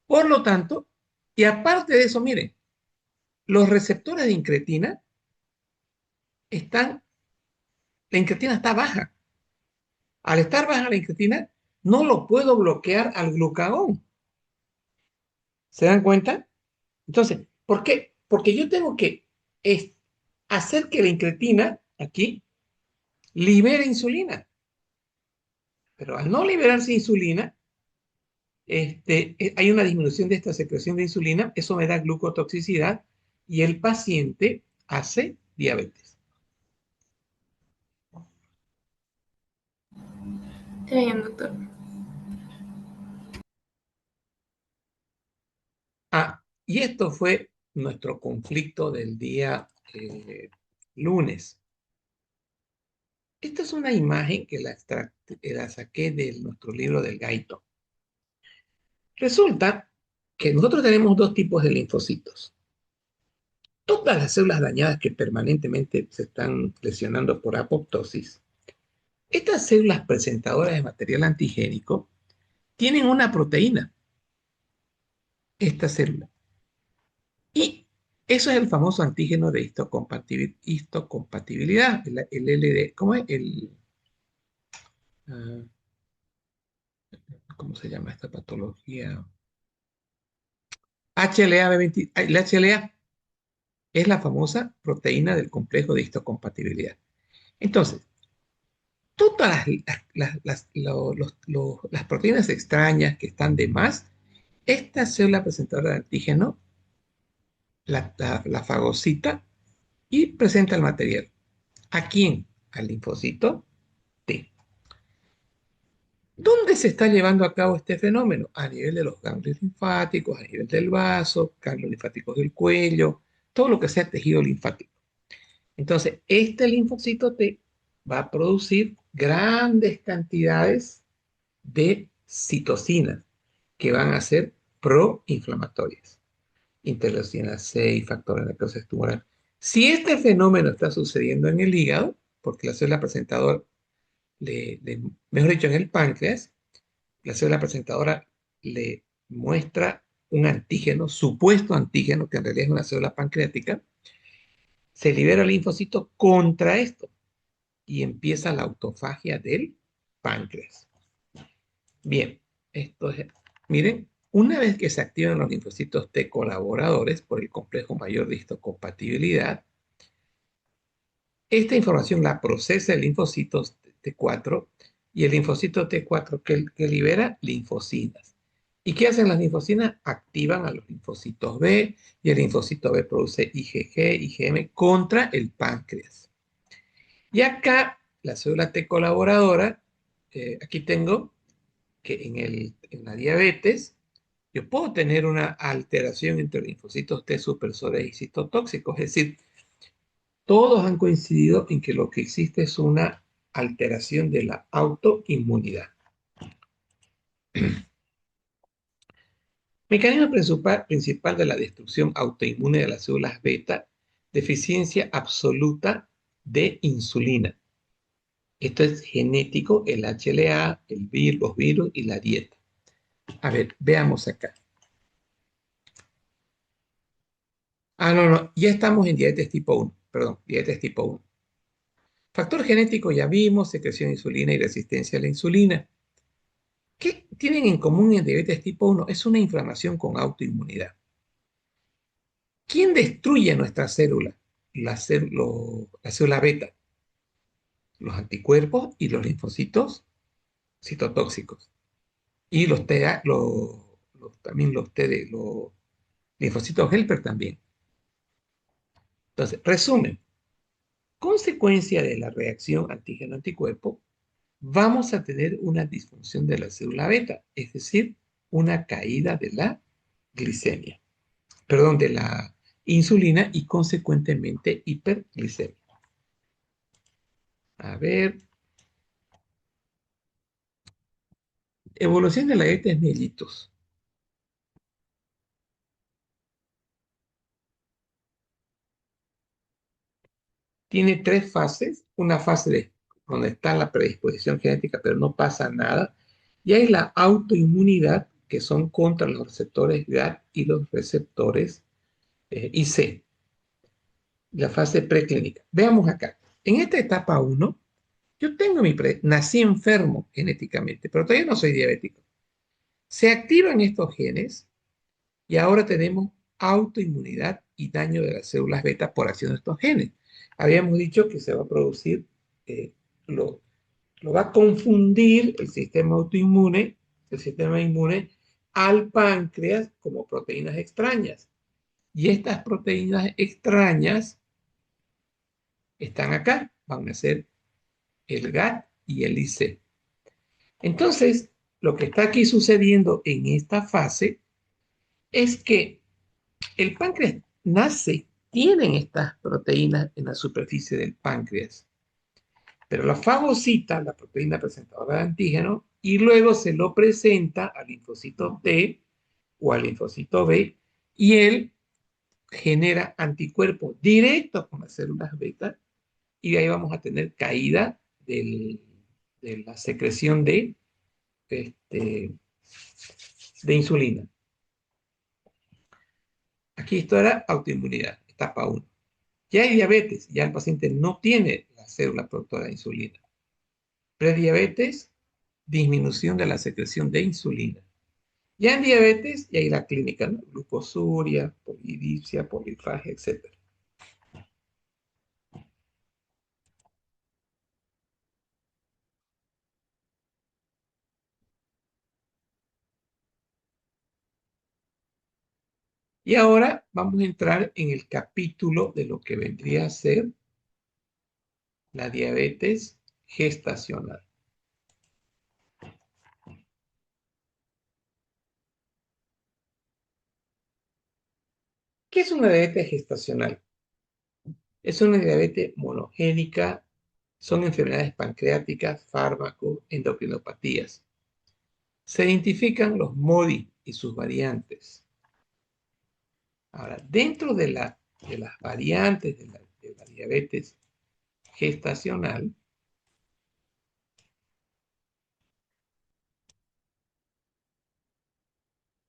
Por lo tanto, y aparte de eso, miren, los receptores de incretina la incretina está baja. Al estar baja la incretina, no lo puedo bloquear al glucagón. ¿Se dan cuenta? Entonces, ¿por qué? Porque yo tengo que hacer que la incretina aquí libere insulina. Pero al no liberarse insulina, hay una disminución de esta secreción de insulina, eso me da glucotoxicidad y el paciente hace diabetes. Está bien, doctor. Y esto fue nuestro conflicto del día lunes. Esta es una imagen que la saqué de nuestro libro del Gaito. Resulta que nosotros tenemos dos tipos de linfocitos. Todas las células dañadas que permanentemente se están lesionando por apoptosis, estas células presentadoras de material antigénico tienen una proteína, esta célula. Y eso es el famoso antígeno de histocompatibilidad, el LD, ¿cómo es? Ah, ¿Cómo se llama esta patología? HLA-B20, el HLA es la famosa proteína del complejo de histocompatibilidad. Entonces, todas las proteínas extrañas que están de más, esta célula presentadora de antígeno la fagocita y presenta el material. ¿A quién? Al linfocito T. ¿Dónde se está llevando a cabo este fenómeno? A nivel de los ganglios linfáticos, a nivel del vaso, ganglios linfáticos del cuello, todo lo que sea tejido linfático. Entonces, este linfocito T va a producir grandes cantidades de citocinas que van a ser proinflamatorias. Interleucina 6, factores de necrosis tumoral. Si este fenómeno está sucediendo en el hígado, porque la célula presentadora, mejor dicho, en el páncreas, la célula presentadora le muestra un antígeno, supuesto antígeno, que en realidad es una célula pancreática, se libera el linfocito contra esto y empieza la autofagia del páncreas. Bien, miren, una vez que se activan los linfocitos T colaboradores por el complejo mayor de histocompatibilidad, esta información la procesa el linfocito T4 y el linfocito T4 que libera linfocinas. ¿Y qué hacen las linfocinas? Activan a los linfocitos B y el linfocito B produce IgG, IgM contra el páncreas. Y acá, la célula T colaboradora, aquí tengo que en la diabetes, yo puedo tener una alteración entre linfocitos T supresores y citotóxicos. Es decir, todos han coincidido en que lo que existe es una alteración de la autoinmunidad. Mecanismo principal de la destrucción autoinmune de las células beta, deficiencia absoluta de insulina. Esto es genético, el HLA, los virus y la dieta. A ver, veamos acá. No, ya estamos en diabetes tipo 1, perdón, diabetes tipo 1. Factor genético ya vimos, secreción de insulina y resistencia a la insulina. ¿Qué tienen en común en diabetes tipo 1? Es una inflamación con autoinmunidad. ¿Quién destruye nuestra célula? La célula beta, los anticuerpos y los linfocitos citotóxicos. Y también los linfocitos helper también. Entonces, resumen, consecuencia de la reacción antígeno-anticuerpo, vamos a tener una disfunción de la célula beta, es decir, una caída de la glicemia, perdón, de la insulina y consecuentemente hiperglicemia. A ver, evolución de la diabetes mellitus. Tiene tres fases, una fase donde está la predisposición genética, pero no pasa nada, y hay la autoinmunidad, que son contra los receptores GAT y los receptores IC, la fase preclínica. Veamos acá. En esta etapa 1, nací enfermo genéticamente, pero todavía no soy diabético. Se activan estos genes y ahora tenemos autoinmunidad y daño de las células beta por acción de estos genes. Habíamos dicho que se va a producir, eh, lo, lo va a confundir el sistema inmune al páncreas como proteínas extrañas. Y estas proteínas extrañas están acá, van a ser el GAT y el IC. Entonces, lo que está aquí sucediendo en esta fase es que el páncreas tienen estas proteínas en la superficie del páncreas, pero la fagocita, la proteína presentadora de antígeno, y luego se lo presenta al linfocito T o al linfocito B, y él genera anticuerpos directos con las células beta, y de ahí vamos a tener caída de la secreción este, de insulina. Aquí esto era autoinmunidad, etapa 1. Ya hay diabetes, ya el paciente no tiene la célula productora de insulina. Prediabetes, disminución de la secreción de insulina. Ya en diabetes, ya hay la clínica, ¿no? Glucosuria, polidipsia, polifagia, etc. Y ahora vamos a entrar en el capítulo de lo que vendría a ser la diabetes gestacional. ¿Qué es una diabetes gestacional? Es una diabetes monogénica, son enfermedades pancreáticas, fármacos, endocrinopatías. Se identifican los MODI y sus variantes. Ahora, dentro de las variantes de la diabetes gestacional,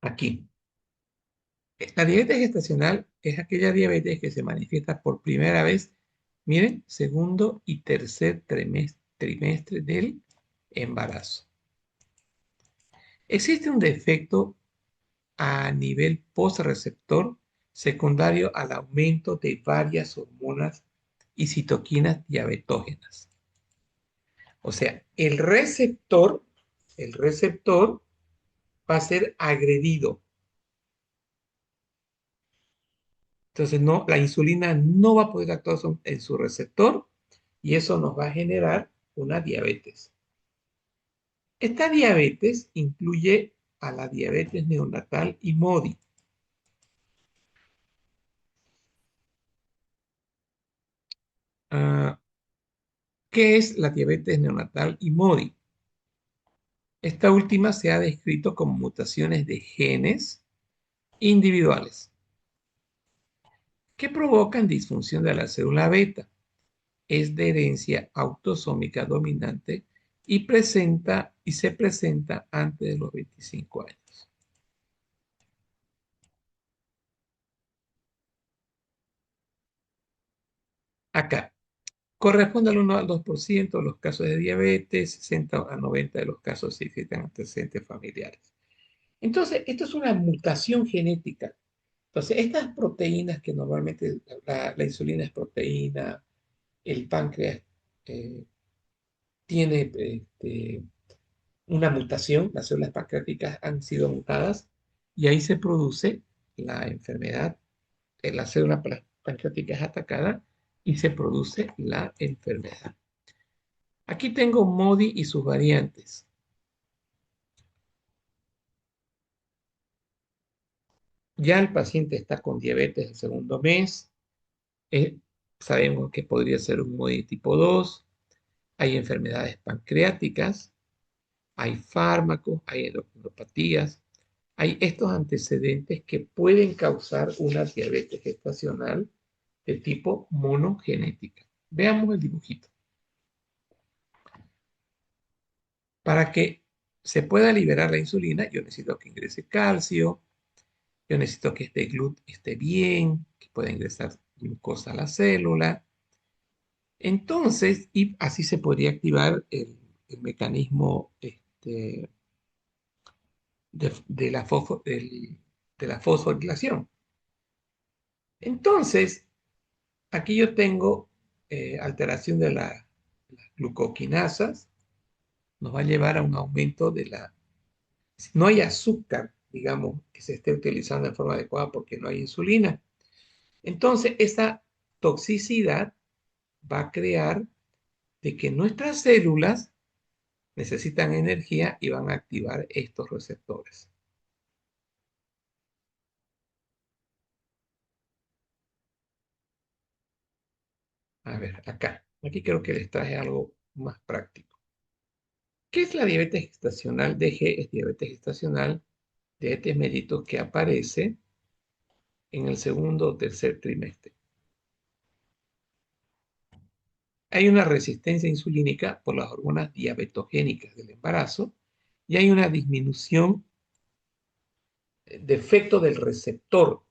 aquí, la diabetes gestacional es aquella diabetes que se manifiesta por primera vez, miren, segundo y tercer trimestre del embarazo. Existe un defecto a nivel postreceptor secundario al aumento de varias hormonas y citoquinas diabetógenas. O sea, el receptor va a ser agredido. Entonces, no, la insulina no va a poder actuar en su receptor y eso nos va a generar una diabetes. Esta diabetes incluye a la diabetes neonatal y MODI. ¿Qué es la diabetes neonatal y MODY? Esta última se ha descrito como mutaciones de genes individuales que provocan disfunción de la célula beta. Es de herencia autosómica dominante y se presenta antes de los 25 años. Acá, corresponde al 1 al 2% de los casos de diabetes, 60 a 90 de los casos si existen antecedentes familiares. Entonces, esto es una mutación genética. Entonces, estas proteínas que normalmente la insulina es proteína, el páncreas eh, tiene una mutación, las células pancreáticas han sido mutadas y ahí se produce la enfermedad, la célula pancreática es atacada y se produce la enfermedad. Aquí tengo MODY y sus variantes. Ya el paciente está con diabetes el segundo mes, eh, sabemos que podría ser un MODY tipo 2, hay enfermedades pancreáticas, hay fármacos, hay endocrinopatías, hay estos antecedentes que pueden causar una diabetes gestacional de tipo monogenética. Veamos el dibujito. Para que se pueda liberar la insulina, yo necesito que ingrese calcio, yo necesito que este GLUT esté bien, que pueda ingresar glucosa a la célula. Entonces, y así se podría activar el mecanismo de la de la fosforilación. Entonces, aquí yo tengo alteración de las glucoquinasas, nos va a llevar a un aumento de la... Si no hay azúcar, digamos, que se esté utilizando de forma adecuada porque no hay insulina. Entonces, esa toxicidad va a crear de que nuestras células necesitan energía y van a activar estos receptores. A ver, acá. Aquí creo que les traje algo más práctico. ¿Qué es la diabetes gestacional? DG es diabetes gestacional, diabetes mellitus que aparece en el segundo o tercer trimestre. Hay una resistencia insulínica por las hormonas diabetogénicas del embarazo y hay una disminución de efecto del receptor. O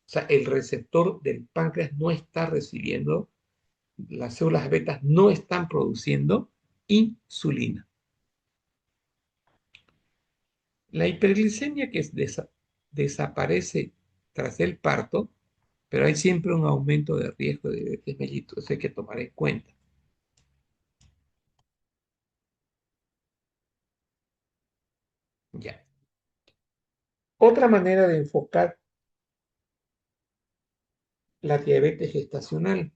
sea, el receptor del páncreas no está recibiendo, las células betas no están produciendo insulina. La hiperglicemia que desaparece tras el parto, pero hay siempre un aumento de riesgo de diabetes mellitus, eso hay que tomar en cuenta. Ya. Otra manera de enfocar la diabetes gestacional,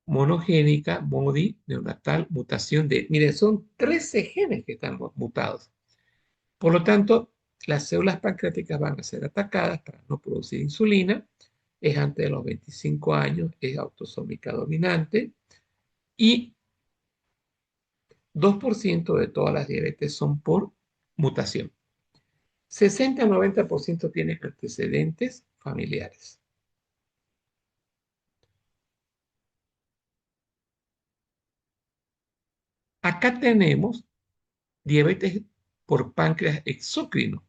monogénica, MODY, neonatal, mutación de... Miren, son 13 genes que están mutados. Por lo tanto, las células pancreáticas van a ser atacadas para no producir insulina, es antes de los 25 años, es autosómica dominante y 2% de todas las diabetes son por mutación. 60 a 90% tienen antecedentes familiares. Acá tenemos diabetes por páncreas exócrino.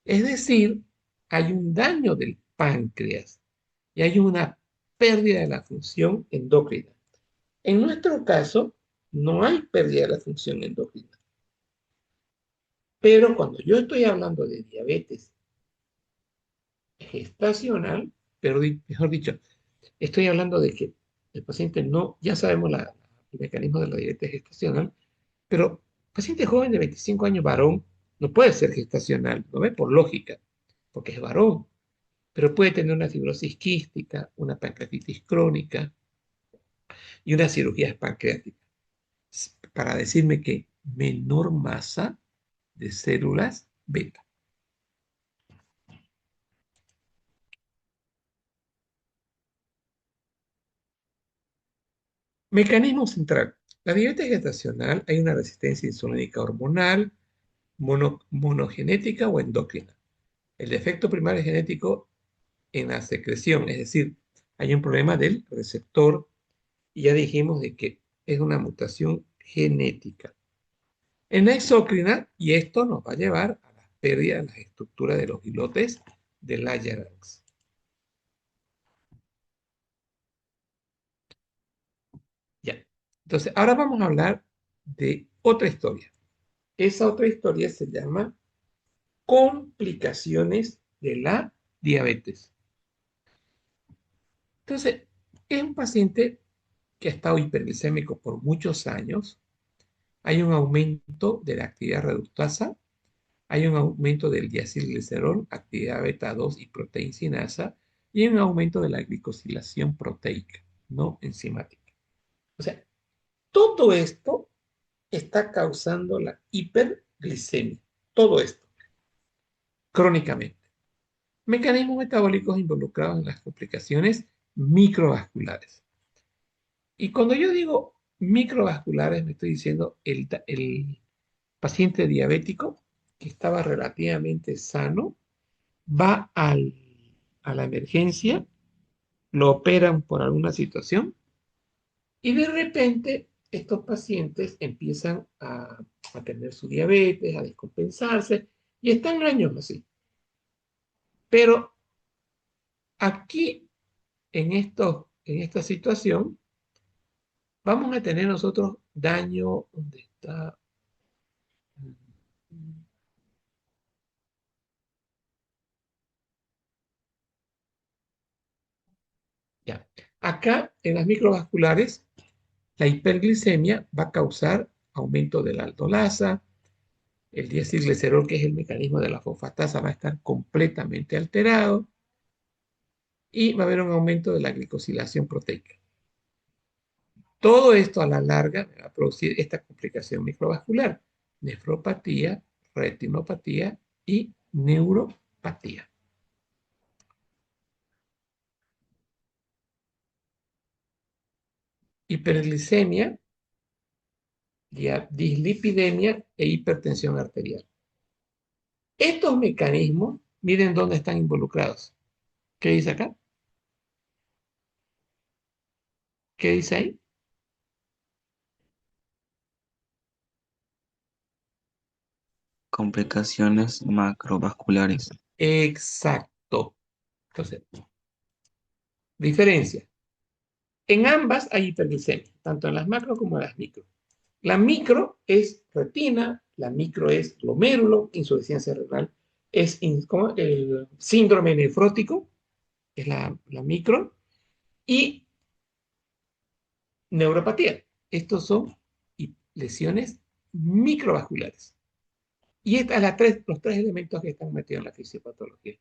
Es decir, hay un daño del páncreas y hay una pérdida de la función endocrina. En nuestro caso, no hay pérdida de la función endocrina. Pero cuando yo estoy hablando de diabetes gestacional, pero mejor dicho, estoy hablando de que el paciente no, ya sabemos el mecanismo de la diabetes gestacional, pero paciente joven de 25 años, varón, no puede ser gestacional, ¿no ve? Por lógica, porque es varón, pero puede tener una fibrosis quística, una pancreatitis crónica y una cirugía pancreática. Para decirme que menor masa de células beta. Mecanismo central. La diabetes gestacional hay una resistencia insulínica hormonal, monogenética o endocrina. El defecto primario es genético en la secreción, es decir, hay un problema del receptor y ya dijimos de que es una mutación genética. En la exócrina, y esto nos va a llevar a la pérdida de las estructuras de los islotes de Langerhans. Ya. Entonces, ahora vamos a hablar de otra historia. Esa otra historia se llama complicaciones de la diabetes. Entonces, es un paciente que ha estado hiperglicémico por muchos años. Hay un aumento de la actividad reductasa, hay un aumento del diacilglicerol, actividad beta 2 y proteincinasa, y hay un aumento de la glicosilación proteica, no enzimática. O sea, todo esto está causando la hiperglicemia. Todo esto, crónicamente. Mecanismos metabólicos involucrados en las complicaciones microvasculares. Y cuando yo digo microvasculares, me estoy diciendo el paciente diabético que estaba relativamente sano, va a la emergencia, lo operan por alguna situación y de repente estos pacientes empiezan a tener su diabetes, a descompensarse y están años así. Pero aquí, en esta situación, vamos a tener nosotros daño. ¿Dónde está? Ya. Acá, en las microvasculares, la hiperglicemia va a causar aumento de la aldolasa, el diacilglicerol, que es el mecanismo de la fosfatasa, va a estar completamente alterado y va a haber un aumento de la glicosilación proteica. Todo esto a la larga va a producir esta complicación microvascular, nefropatía, retinopatía y neuropatía. Hiperglicemia, dislipidemia e hipertensión arterial. Estos mecanismos, miren dónde están involucrados. ¿Qué dice acá? ¿Qué dice ahí? Complicaciones macrovasculares. Exacto. Entonces, diferencia. En ambas hay hiperglicemia, tanto en las macro como en las micro. La micro es retina, la micro es glomérulo, insuficiencia renal, es ¿cómo? El síndrome nefrótico, es la micro, y neuropatía. Estos son lesiones microvasculares. Y estas los tres elementos que están metidos en la fisiopatología.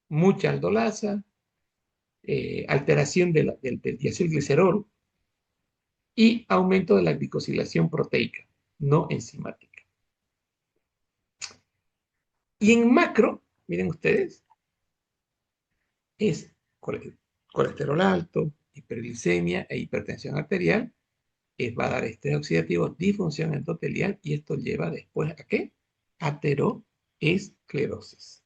Mucha aldolasa, alteración del diacilglicerol y aumento de la glicosilación proteica, no enzimática. Y en macro, miren ustedes, es colesterol alto, hiperglicemia e hipertensión arterial, va a dar estrés oxidativo, disfunción endotelial, y esto lleva después ¿a qué? Ateroesclerosis.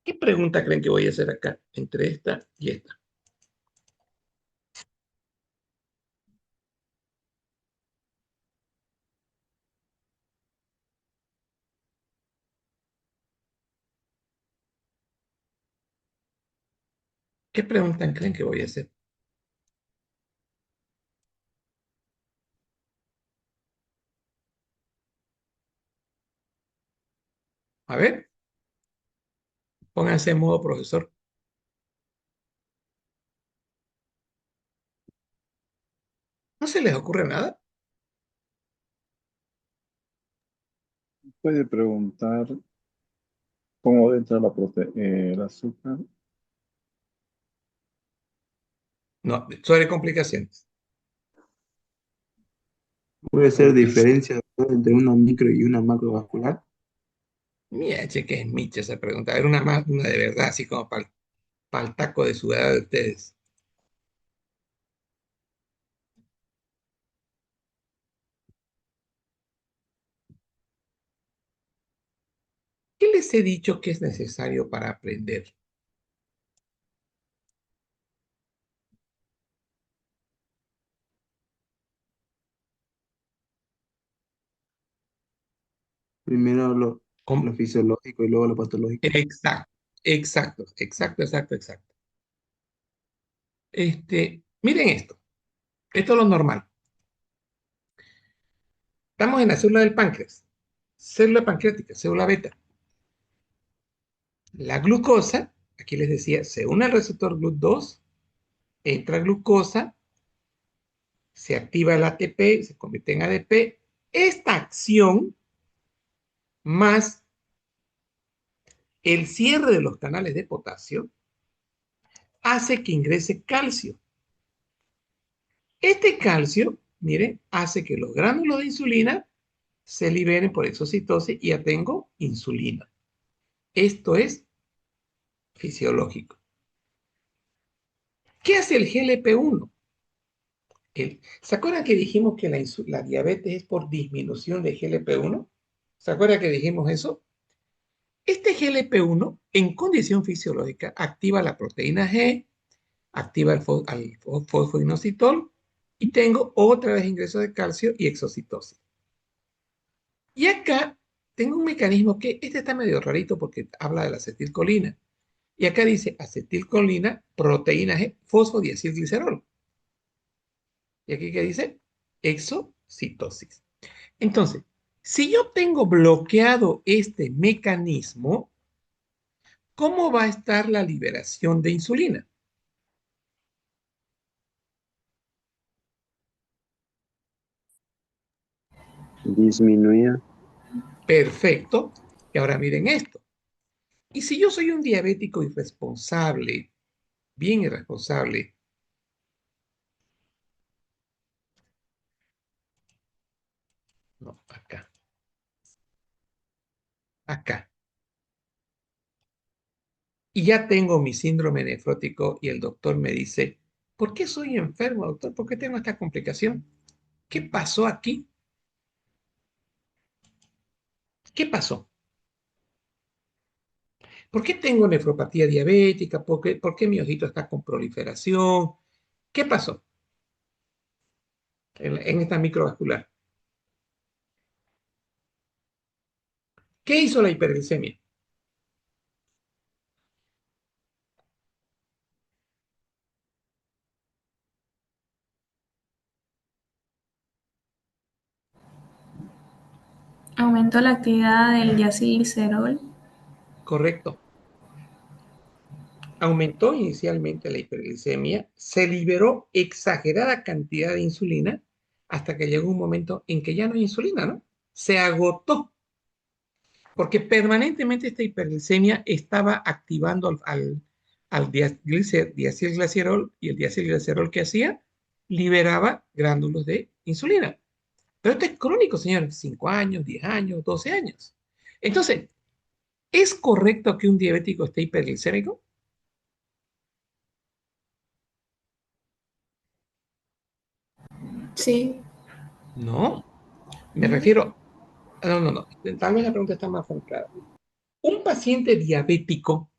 ¿Qué pregunta creen que voy a hacer acá entre esta y esta? ¿Qué pregunta creen que voy a hacer? A ver, pónganse en modo profesor. ¿No se les ocurre nada? Puede preguntar cómo entra el azúcar. No, sobre complicaciones. Puede ser diferencia entre una micro y una macrovascular. Mira, che, que es micha esa pregunta. A ver, una más, una de verdad, así como para el taco de sudada de ustedes. ¿Qué les he dicho que es necesario para aprender? Primero ¿Cómo? lo fisiológico y luego lo patológico. Exacto, exacto, exacto, exacto, exacto. Miren esto. Esto es lo normal. Estamos en la célula del páncreas. Célula pancreática, célula beta. La glucosa, aquí les decía, se une al receptor GLUT2, entra glucosa, se activa el ATP, se convierte en ADP. Esta acción, más el cierre de los canales de potasio, hace que ingrese calcio. Este calcio, miren, hace que los gránulos de insulina se liberen por exocitosis y ya tengo insulina. Esto es fisiológico. ¿Qué hace el GLP-1? ¿Se acuerdan que dijimos que la diabetes es por disminución de GLP-1? ¿Se acuerdan que dijimos eso? Este GLP-1, en condición fisiológica, activa la proteína G, activa al fosfoinositol y tengo otra vez ingreso de calcio y exocitosis. Y acá tengo un mecanismo que este está medio rarito porque habla de la acetilcolina. Y acá dice acetilcolina, proteína G, fosfodiacilglicerol. Y aquí que dice exocitosis. Entonces, si yo tengo bloqueado este mecanismo, ¿cómo va a estar la liberación de insulina? Disminuida. Perfecto. Y ahora miren esto. Y si yo soy un diabético irresponsable, bien irresponsable, no, acá, y ya tengo mi síndrome nefrótico y el doctor me dice, ¿por qué soy enfermo, doctor? ¿Por qué tengo esta complicación? ¿Qué pasó aquí? ¿Qué pasó? ¿Por qué tengo nefropatía diabética? ¿Por qué mi ojito está con proliferación? ¿Qué pasó en esta microvascular? ¿Qué hizo la hiperglicemia? Aumentó la actividad del diacilglicerol. Correcto. Aumentó inicialmente la hiperglicemia, se liberó exagerada cantidad de insulina hasta que llegó un momento en que ya no hay insulina, ¿no? Se agotó, porque permanentemente esta hiperglicemia estaba activando al diacilglicerol y el diacilglicerol que hacía liberaba gránulos de insulina. Pero esto es crónico, señores, 5 años, 10 años, 12 años. Entonces, ¿es correcto que un diabético esté hiperglicémico? Sí. No, me refiero, no, no, no, tal vez la pregunta está más clara. Un paciente diabético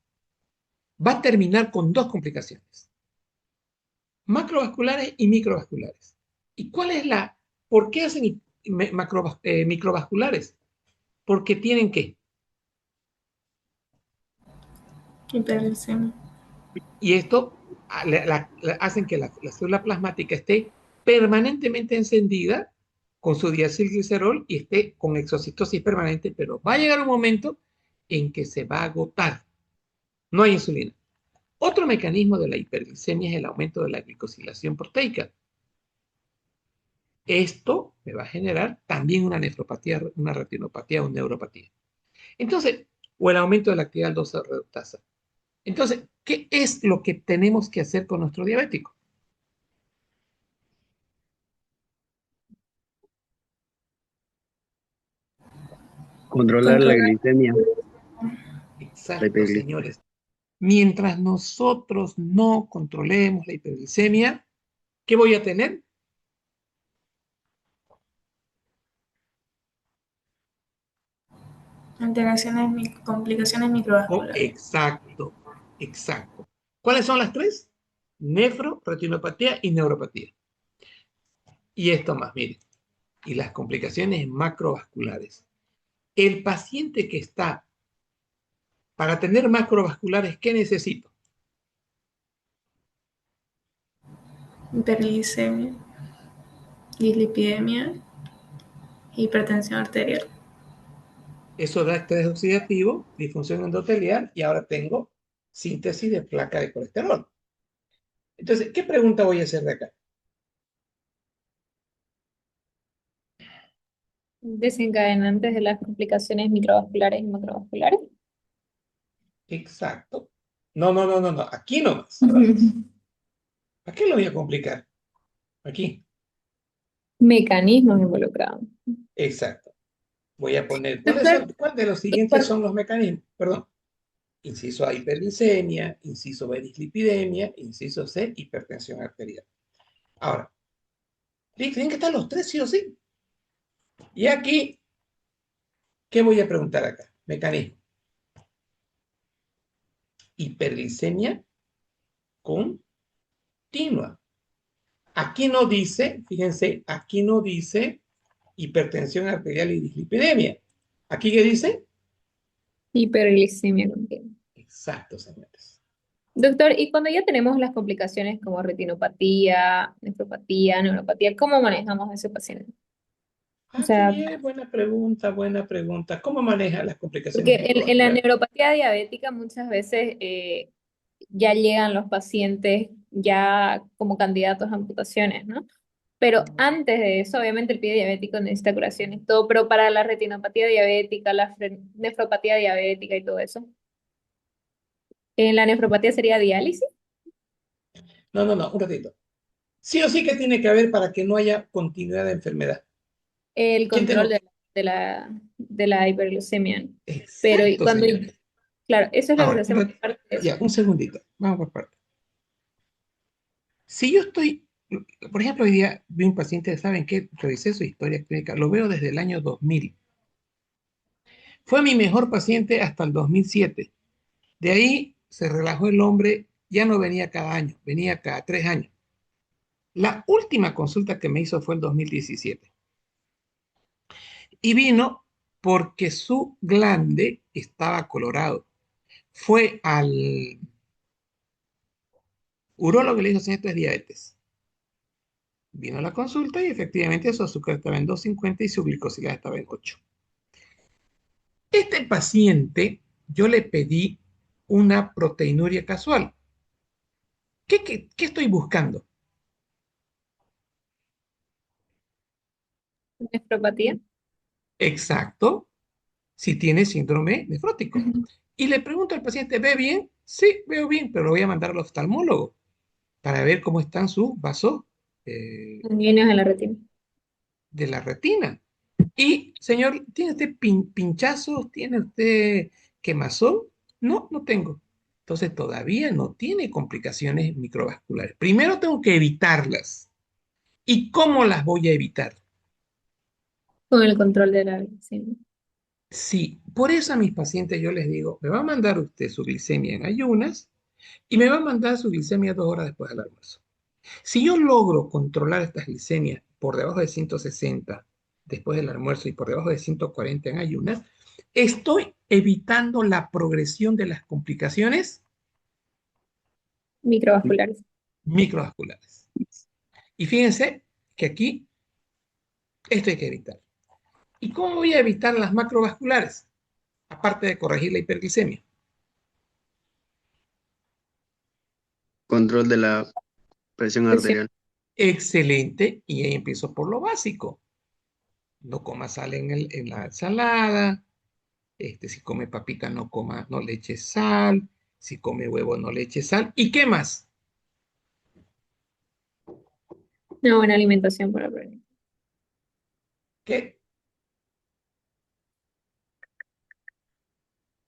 va a terminar con dos complicaciones, macrovasculares y microvasculares. ¿Y cuál es por qué hacen microvasculares? Porque tienen que, Hiperglicemia. y esto hacen que la célula plasmática esté permanentemente encendida con su diacilglicerol y esté con exocitosis permanente, pero va a llegar un momento en que se va a agotar. No hay insulina. Otro mecanismo de la hiperglicemia es el aumento de la glicosilación proteica. Esto me va a generar también una nefropatía, una retinopatía o neuropatía. Entonces, o el aumento de la actividad aldosa reductasa. Entonces, ¿qué es lo que tenemos que hacer con nuestro diabético? Controlar la Controlar. glicemia. Exacto, señores. Mientras nosotros no controlemos la hiperglicemia, ¿qué voy a tener? Complicaciones microvasculares. Exacto, exacto. ¿Cuáles son las tres? Nefro, retinopatía y neuropatía. Y esto más, miren. Y las complicaciones macrovasculares. El paciente que está para tener macrovasculares, ¿qué necesito? Hiperglicemia, dislipidemia, hipertensión arterial. Eso da estrés oxidativo, disfunción endotelial y ahora tengo síntesis de placa de colesterol. Entonces, ¿qué pregunta voy a hacer de acá? Desencadenantes de las complicaciones microvasculares y macrovasculares. Exacto. No, no, no, no, no. Aquí nomás. ¿A qué lo voy a complicar? Aquí. Mecanismos involucrados. Exacto. Voy a poner, Doctor, ¿cuál de los y siguientes son los mecanismos? Perdón. Inciso A, hiperglicemia. Inciso B, dislipidemia. Inciso C, hipertensión arterial. Ahora, tienen que estar los tres sí o sí. Y aquí, ¿qué voy a preguntar acá? Mecanismo. Hiperglicemia continua. Aquí no dice, fíjense, aquí no dice hipertensión arterial y dislipidemia. ¿Aquí qué dice? hiperglicemia continua. Exacto, señores. Doctor, y cuando ya tenemos las complicaciones como retinopatía, nefropatía, neuropatía, ¿cómo manejamos a ese paciente? O Qué sea, bien, buena pregunta, buena pregunta. ¿Cómo maneja las porque complicaciones en la microvasculares? neuropatía diabética muchas veces ya llegan los pacientes ya como candidatos a amputaciones, ¿no? Pero antes de eso, obviamente el pie diabético necesita curación y todo, pero para la retinopatía diabética, nefropatía diabética y todo eso, en la nefropatía sería diálisis, No, no, no, un ratito. Sí o sí que tiene que haber para que no haya continuidad de enfermedad. el ¿Quién control tengo? de la hiperglucemia, ¿no? Pero y Exacto, cuando, señores. claro, eso es lo que se Ahora, hace por parte de eso. ya, un segundito. Vamos por partes. Si yo estoy, por ejemplo, hoy día vi un paciente, ¿saben qué? Revisé su historia clínica, lo veo desde el año 2000. Fue mi mejor paciente hasta el 2007. De ahí se relajó el hombre, ya no venía cada año, venía cada 3 años. La última consulta que me hizo fue el 2017 y vino porque su glande estaba colorado. Fue al urólogo y le dijo, señor, esto es diabetes. Vino a la consulta y efectivamente su azúcar estaba en 250 y su glicosila estaba en 8. Este paciente, yo le pedí una proteinuria casual. ¿Qué estoy buscando? Nefropatía. Exacto, si tiene síndrome nefrótico. Y le pregunto al paciente, ¿ve bien? Sí, veo bien, pero lo voy a mandar al oftalmólogo para ver cómo están sus vasos eh, Ganglios en la retina. de la retina. Y, señor, ¿tiene usted pinchazos? ¿Tiene usted quemazón? No, no tengo. Entonces todavía no tiene complicaciones microvasculares. Primero tengo que evitarlas. ¿Y cómo las voy a evitar? Con el control de la glicemia. Sí, por eso a mis pacientes yo les digo, me va a mandar usted su glicemia en ayunas y me va a mandar su glicemia 2 horas después del almuerzo. Si yo logro controlar estas glicemias por debajo de 160 después del almuerzo y por debajo de 140 en ayunas, estoy evitando la progresión de las complicaciones Microvasculares. microvasculares. Y fíjense que aquí esto hay que evitar. ¿Y cómo voy a evitar las macrovasculares? Aparte de corregir la hiperglicemia. Control de la presión Presión. arterial. Excelente, y ahí empiezo por lo básico. No coma sal en la ensalada, si come papita no le eche sal, si come huevo no le eche sal. ¿Y qué más? Una buena alimentación para prevenir. ¿Qué?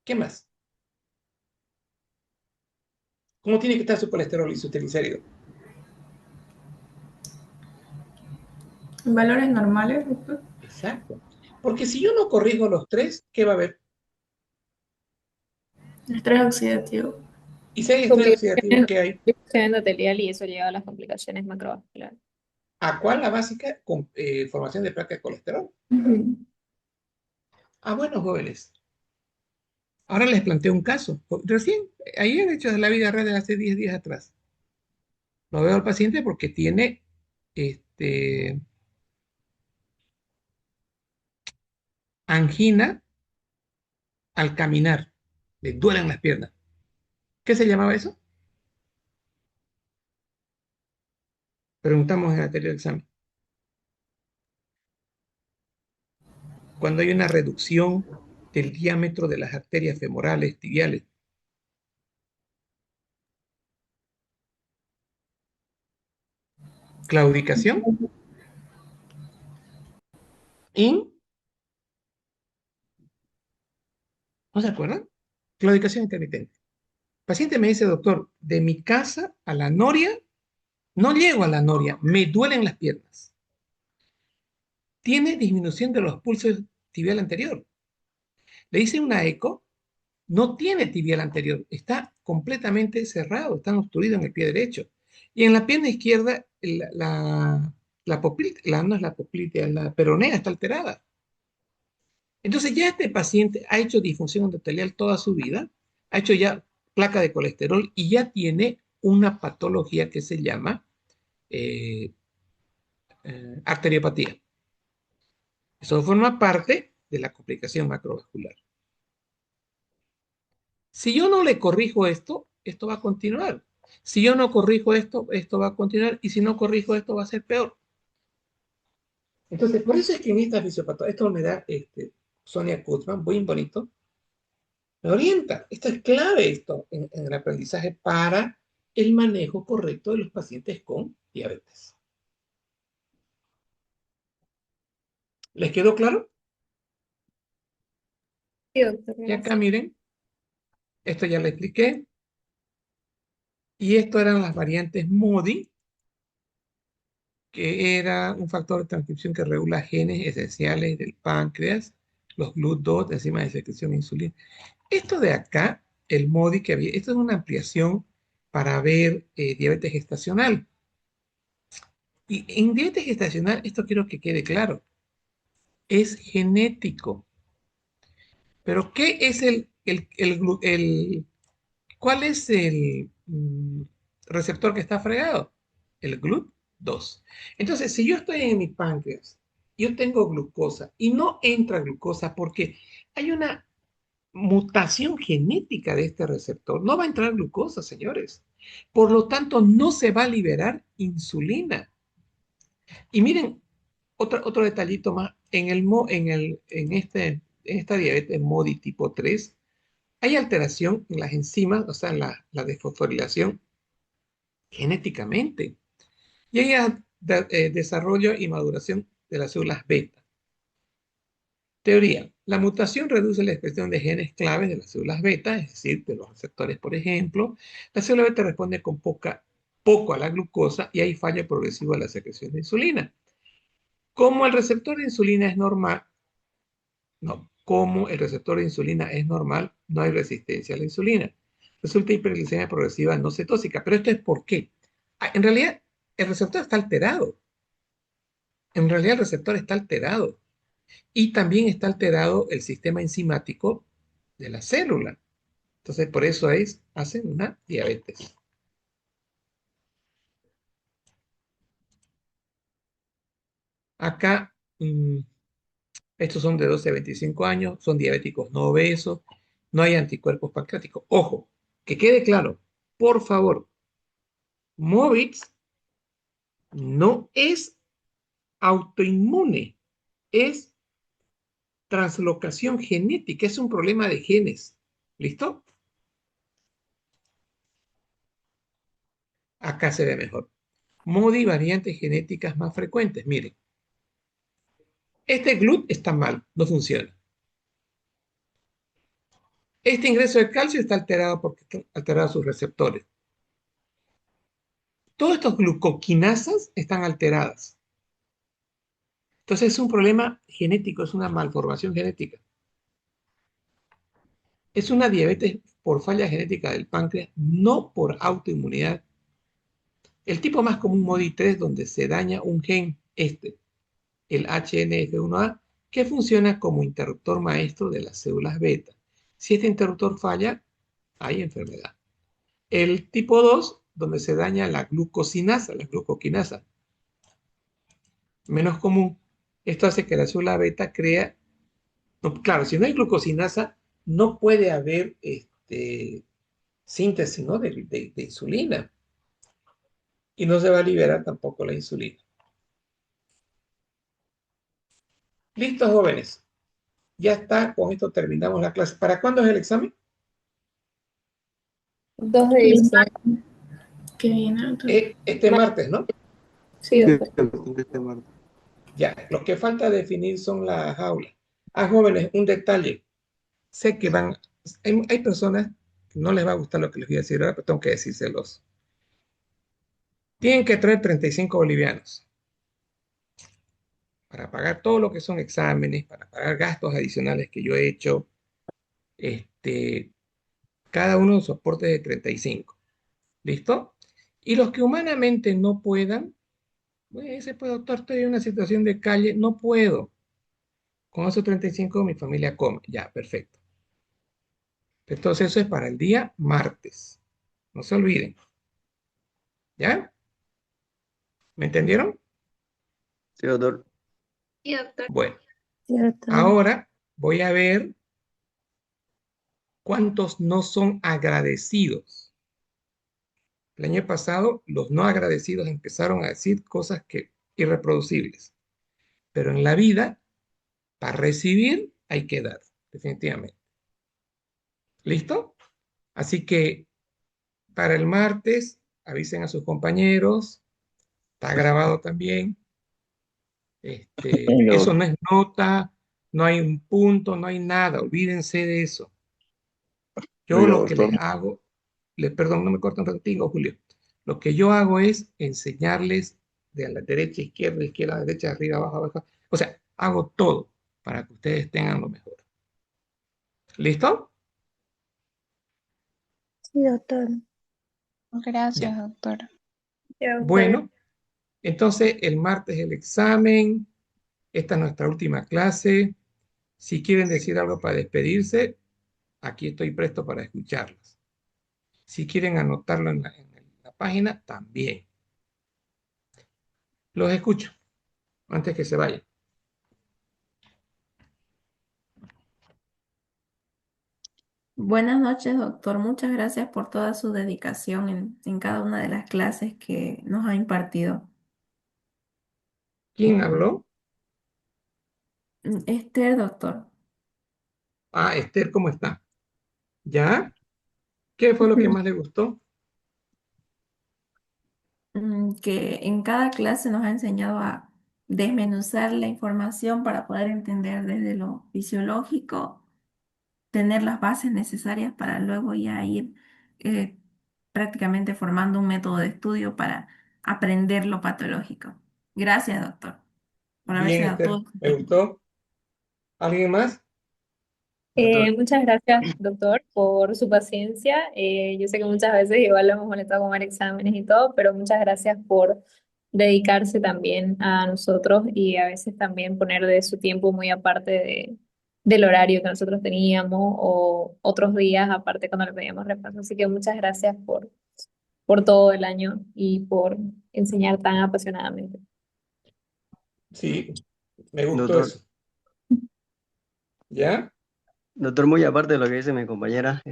¿Qué más? ¿Cómo tiene que estar su colesterol y su triglicéridos? ¿En valores normales, doctor? Exacto. Porque si yo no corrijo los tres, ¿qué va a haber? Estrés oxidativo. Y si hay estrés oxidativo, ¿qué hay? Complicaciones endotelial y eso lleva a las complicaciones macrovasculares. ¿A cuál? La básica con formación de placa de colesterol. Ujú. Bueno, jóvenes. Ahora les planteo un caso. Recién, ayer, de hecho, de la vida real de hace 10 días atrás. Lo veo al paciente porque tiene este, angina al caminar. Le duelen las piernas. ¿Qué se llamaba eso? Preguntamos en el anterior examen. Cuando hay una reducción del diámetro de las arterias femorales, tibiales. Claudicación. ¿In? ¿No se acuerdan? Claudicación intermitente. El paciente me dice, doctor, de mi casa a la noria, no llego a la noria, me duelen las piernas. Tiene disminución de los pulsos tibial anterior. Le hice una eco, no tiene tibial anterior, está completamente cerrado, está obstruido en el pie derecho. Y en la pierna izquierda, la poplite, no es la poplitea, la peronea está alterada. Entonces ya este paciente ha hecho disfunción endotelial toda su vida, ha hecho ya placa de colesterol y ya tiene una patología que se llama eh, arteriopatía. Eso forma parte de la complicación macrovascular. Si yo no le corrijo esto, esto va a continuar. Si yo no corrijo esto, esto va a continuar. Y si no corrijo esto, va a ser peor. Entonces, por eso es que en esta fisiopatología, esto me da Sonia Kutzman, muy bonito, me orienta. Esto es clave esto en el aprendizaje para el manejo correcto de los pacientes con diabetes. ¿Les quedó claro? Sí, doctor, Y acá gracias. miren, esto ya le expliqué. Y esto eran las variantes MODY, que era un factor de transcripción que regula genes esenciales del páncreas, los GLUT2, enzimas de secreción de insulina. Esto de acá, el MODY que había, esto es una ampliación para ver diabetes gestacional. Y en diabetes gestacional, esto quiero que quede claro, es genético. Pero ¿qué es cuál es el receptor que está fregado? El GLUT2. Entonces, si yo estoy en mi páncreas, yo tengo glucosa y no entra glucosa porque hay una mutación genética de este receptor, no va a entrar glucosa, señores. Por lo tanto, no se va a liberar insulina. Y miren, otro detallito más, en esta diabetes MODY tipo 3 hay alteración en las enzimas, o sea, en la desfosforilación genéticamente. Y hay desarrollo y maduración de las células beta. Teoría. La mutación reduce la expresión de genes claves de las células beta, es decir, de los receptores, por ejemplo. La célula beta responde con poco a la glucosa y hay fallo progresivo de la secreción de insulina. Como el receptor de insulina es normal, no, como el receptor de insulina es normal, no hay resistencia a la insulina. Resulta hiperglicemia progresiva no cetósica. Pero esto es por qué. En realidad, el receptor está alterado. En realidad, el receptor está alterado. Y también está alterado el sistema enzimático de la célula. Entonces, por eso hacen una diabetes. Acá, estos son de 12 a 25 años, son diabéticos no obesos, no hay anticuerpos pancreáticos. Ojo, que quede claro, por favor, Mobitz no es autoinmune, es translocación genética, es un problema de genes. ¿Listo? Acá se ve mejor. MODY, variantes genéticas más frecuentes. Miren, este GLUT está mal, no funciona. Este ingreso de calcio está alterado porque están alterados sus receptores. Todos estos glucoquinasas están alteradas. Entonces es un problema genético, es una malformación genética. Es una diabetes por falla genética del páncreas, no por autoinmunidad. El tipo más común MODY3, donde se daña un gen, el HNF1A, que funciona como interruptor maestro de las células beta. Si este interruptor falla, hay enfermedad. El tipo 2, donde se daña la glucosinasa, la glucoquinasa, menos común. Esto hace que la célula beta crea, no, claro, si no hay glucosinasa, no puede haber síntesis, ¿no? de insulina y no se va a liberar tampoco la insulina. Listo, jóvenes. Ya está, con esto terminamos la clase. ¿Para cuándo es el examen? 2 de diciembre. Qué bien, doctor. Este martes, ¿no? Sí, doctor. Este martes. Ya, lo que falta definir son las aulas. Jóvenes, un detalle. Sé que hay personas que no les va a gustar lo que les voy a decir ahora, pero tengo que decírselos. Tienen que traer 35 bolivianos para pagar todo lo que son exámenes, para pagar gastos adicionales que yo he hecho. Cada uno de soporte de 35. ¿Listo? Y los que humanamente no puedan, pues, doctor, estoy en una situación de calle, no puedo. Con esos 35 mi familia come. Ya, perfecto. Entonces eso es para el día martes. No se olviden. ¿Ya? ¿Me entendieron? Sí, doctor. Sí, doctor. Bueno, Sí, doctor. ahora voy a ver cuántos no son agradecidos. El año pasado los no agradecidos empezaron a decir cosas irreproducibles. Pero en la vida, para recibir hay que dar, definitivamente. ¿Listo? Así que para el martes, avisen a sus compañeros. Está grabado también. Venga, Eso doctor. no es nota, no hay un punto, no hay nada. Olvídense de eso. Yo Venga, lo que doctor. les hago, perdón, no me corten un ratito, Julio. Lo que yo hago es enseñarles de la derecha, izquierda, derecha, arriba, abajo, abajo. O sea, hago todo para que ustedes tengan lo mejor. ¿Listo? Sí, doctor. Gracias, Ya. doctor. Sí, doctor. Bueno, entonces el martes el examen. Esta es nuestra última clase. Si quieren decir algo para despedirse, aquí estoy presto para escucharlos. Si quieren anotarlo en la página, también. Los escucho antes que se vayan. Buenas noches, doctor. Muchas gracias por toda su dedicación en cada una de las clases que nos ha impartido. ¿Quién habló? Esther, doctor. Esther, ¿cómo está? ¿Ya? ¿Qué fue lo que más le gustó? Que en cada clase nos ha enseñado a desmenuzar la información para poder entender desde lo fisiológico, tener las bases necesarias para luego ya ir eh, prácticamente formando un método de estudio para aprender lo patológico. Gracias, doctor, por haberse Bien, dado todo Esther, el me tiempo. gustó. ¿Alguien más? Doctor, Muchas gracias, doctor, por su paciencia. Yo sé que muchas veces igual lo hemos molestado con más exámenes y todo, pero muchas gracias por dedicarse también a nosotros y a veces también poner de su tiempo muy aparte del horario que nosotros teníamos o otros días aparte cuando le pedíamos repaso. Así que muchas gracias por todo el año y por enseñar tan apasionadamente. Sí, me gustó doctor, eso. ¿Ya? doctor, muy aparte de lo que dice mi compañera,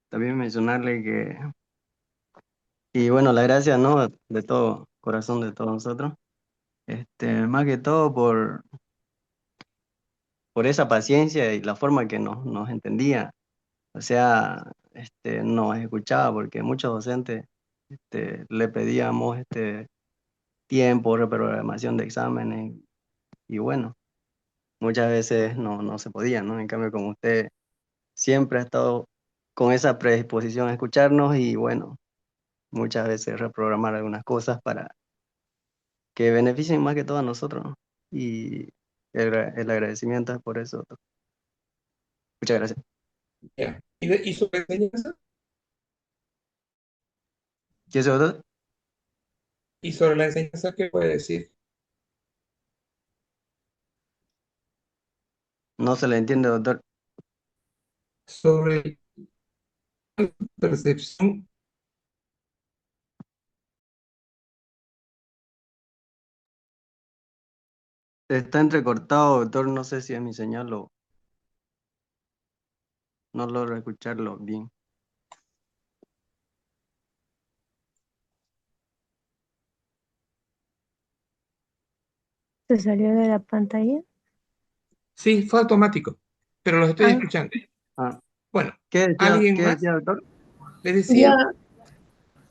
también mencionarle que, y bueno, la gracia, ¿no? De todo corazón de todos nosotros, más que todo por esa paciencia y la forma que nos entendía. O sea, nos escuchaba porque muchos docentes, le pedíamos, tiempo, reprogramación de exámenes, y bueno, muchas veces no se podía, ¿no? En cambio, como usted siempre ha estado con esa predisposición a escucharnos y bueno, muchas veces reprogramar algunas cosas para que beneficien más que todo a nosotros, ¿no? Y el agradecimiento es por eso, doctor. Muchas gracias. Ya. ¿Y sobre enseñanza? ¿Qué es doctor? ¿Y sobre la enseñanza qué puede decir? No se le entiende, doctor. Sobre la percepción. Está entrecortado, doctor. No sé si es mi señal o no logro escucharlo bien. ¿Se salió de la pantalla? Sí, fue automático, pero los estoy Ah, escuchando. Ah, Bueno, ¿qué ¿alguien más? decía, doctor? Le yo, decía,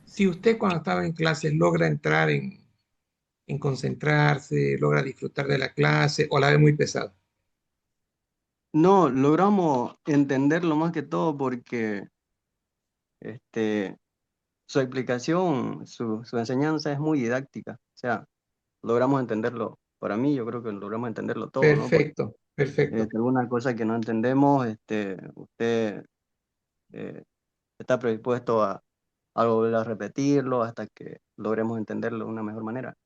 si usted cuando estaba en clase logra entrar en concentrarse, logra disfrutar de la clase o la ve muy pesada. No, logramos entenderlo más que todo porque este, su explicación, su enseñanza es muy didáctica. O sea, logramos entenderlo. Para mí, yo creo que logramos entenderlo todo, ¿no? Porque Perfecto, perfecto. alguna cosa que no entendemos, usted está predispuesto a volver a repetirlo hasta que logremos entenderlo de una mejor manera.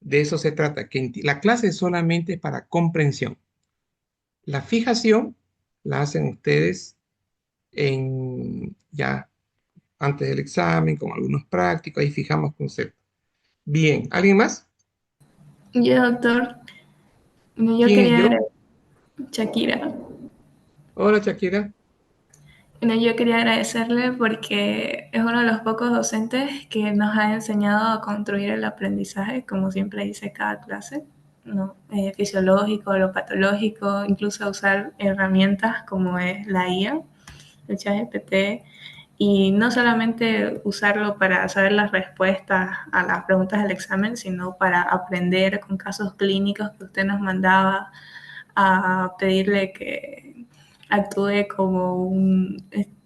De eso se trata, que la clase es solamente para comprensión. La fijación la hacen ustedes ya antes del examen, con algunos prácticos, ahí fijamos conceptos. Bien, ¿alguien más? Yo, doctor, yo ¿Quién es quería yo? agradecer, Shakira. Hola, Shakira. Bueno, yo quería agradecerle porque es uno de los pocos docentes que nos ha enseñado a construir el aprendizaje, como siempre dice cada clase, ¿no? Fisiológico, lo patológico, incluso a usar herramientas como es la IA, el ChatGPT, y no solamente usarlo para saber las respuestas a las preguntas del examen, sino para aprender con casos clínicos que usted nos mandaba a pedirle que actúe como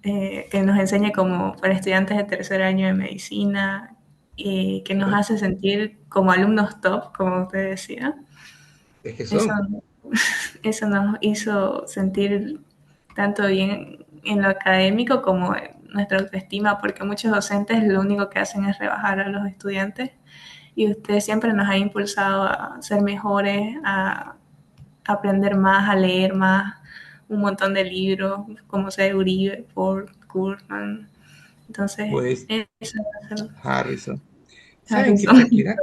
que nos enseñe como para estudiantes de tercer año de medicina, y que nos hace sentir como alumnos top, como usted decía. Es que Eso, son. eso nos hizo sentir tanto bien en lo académico como en nuestra autoestima, porque muchos docentes lo único que hacen es rebajar a los estudiantes, y usted siempre nos ha impulsado a ser mejores, a aprender más, a leer más, un montón de libros, como sea de Uribe, Ford, Kuhlman. Entonces, Pues eso va a ser Harrison. ¿Saben qué, Harrison. Shakira?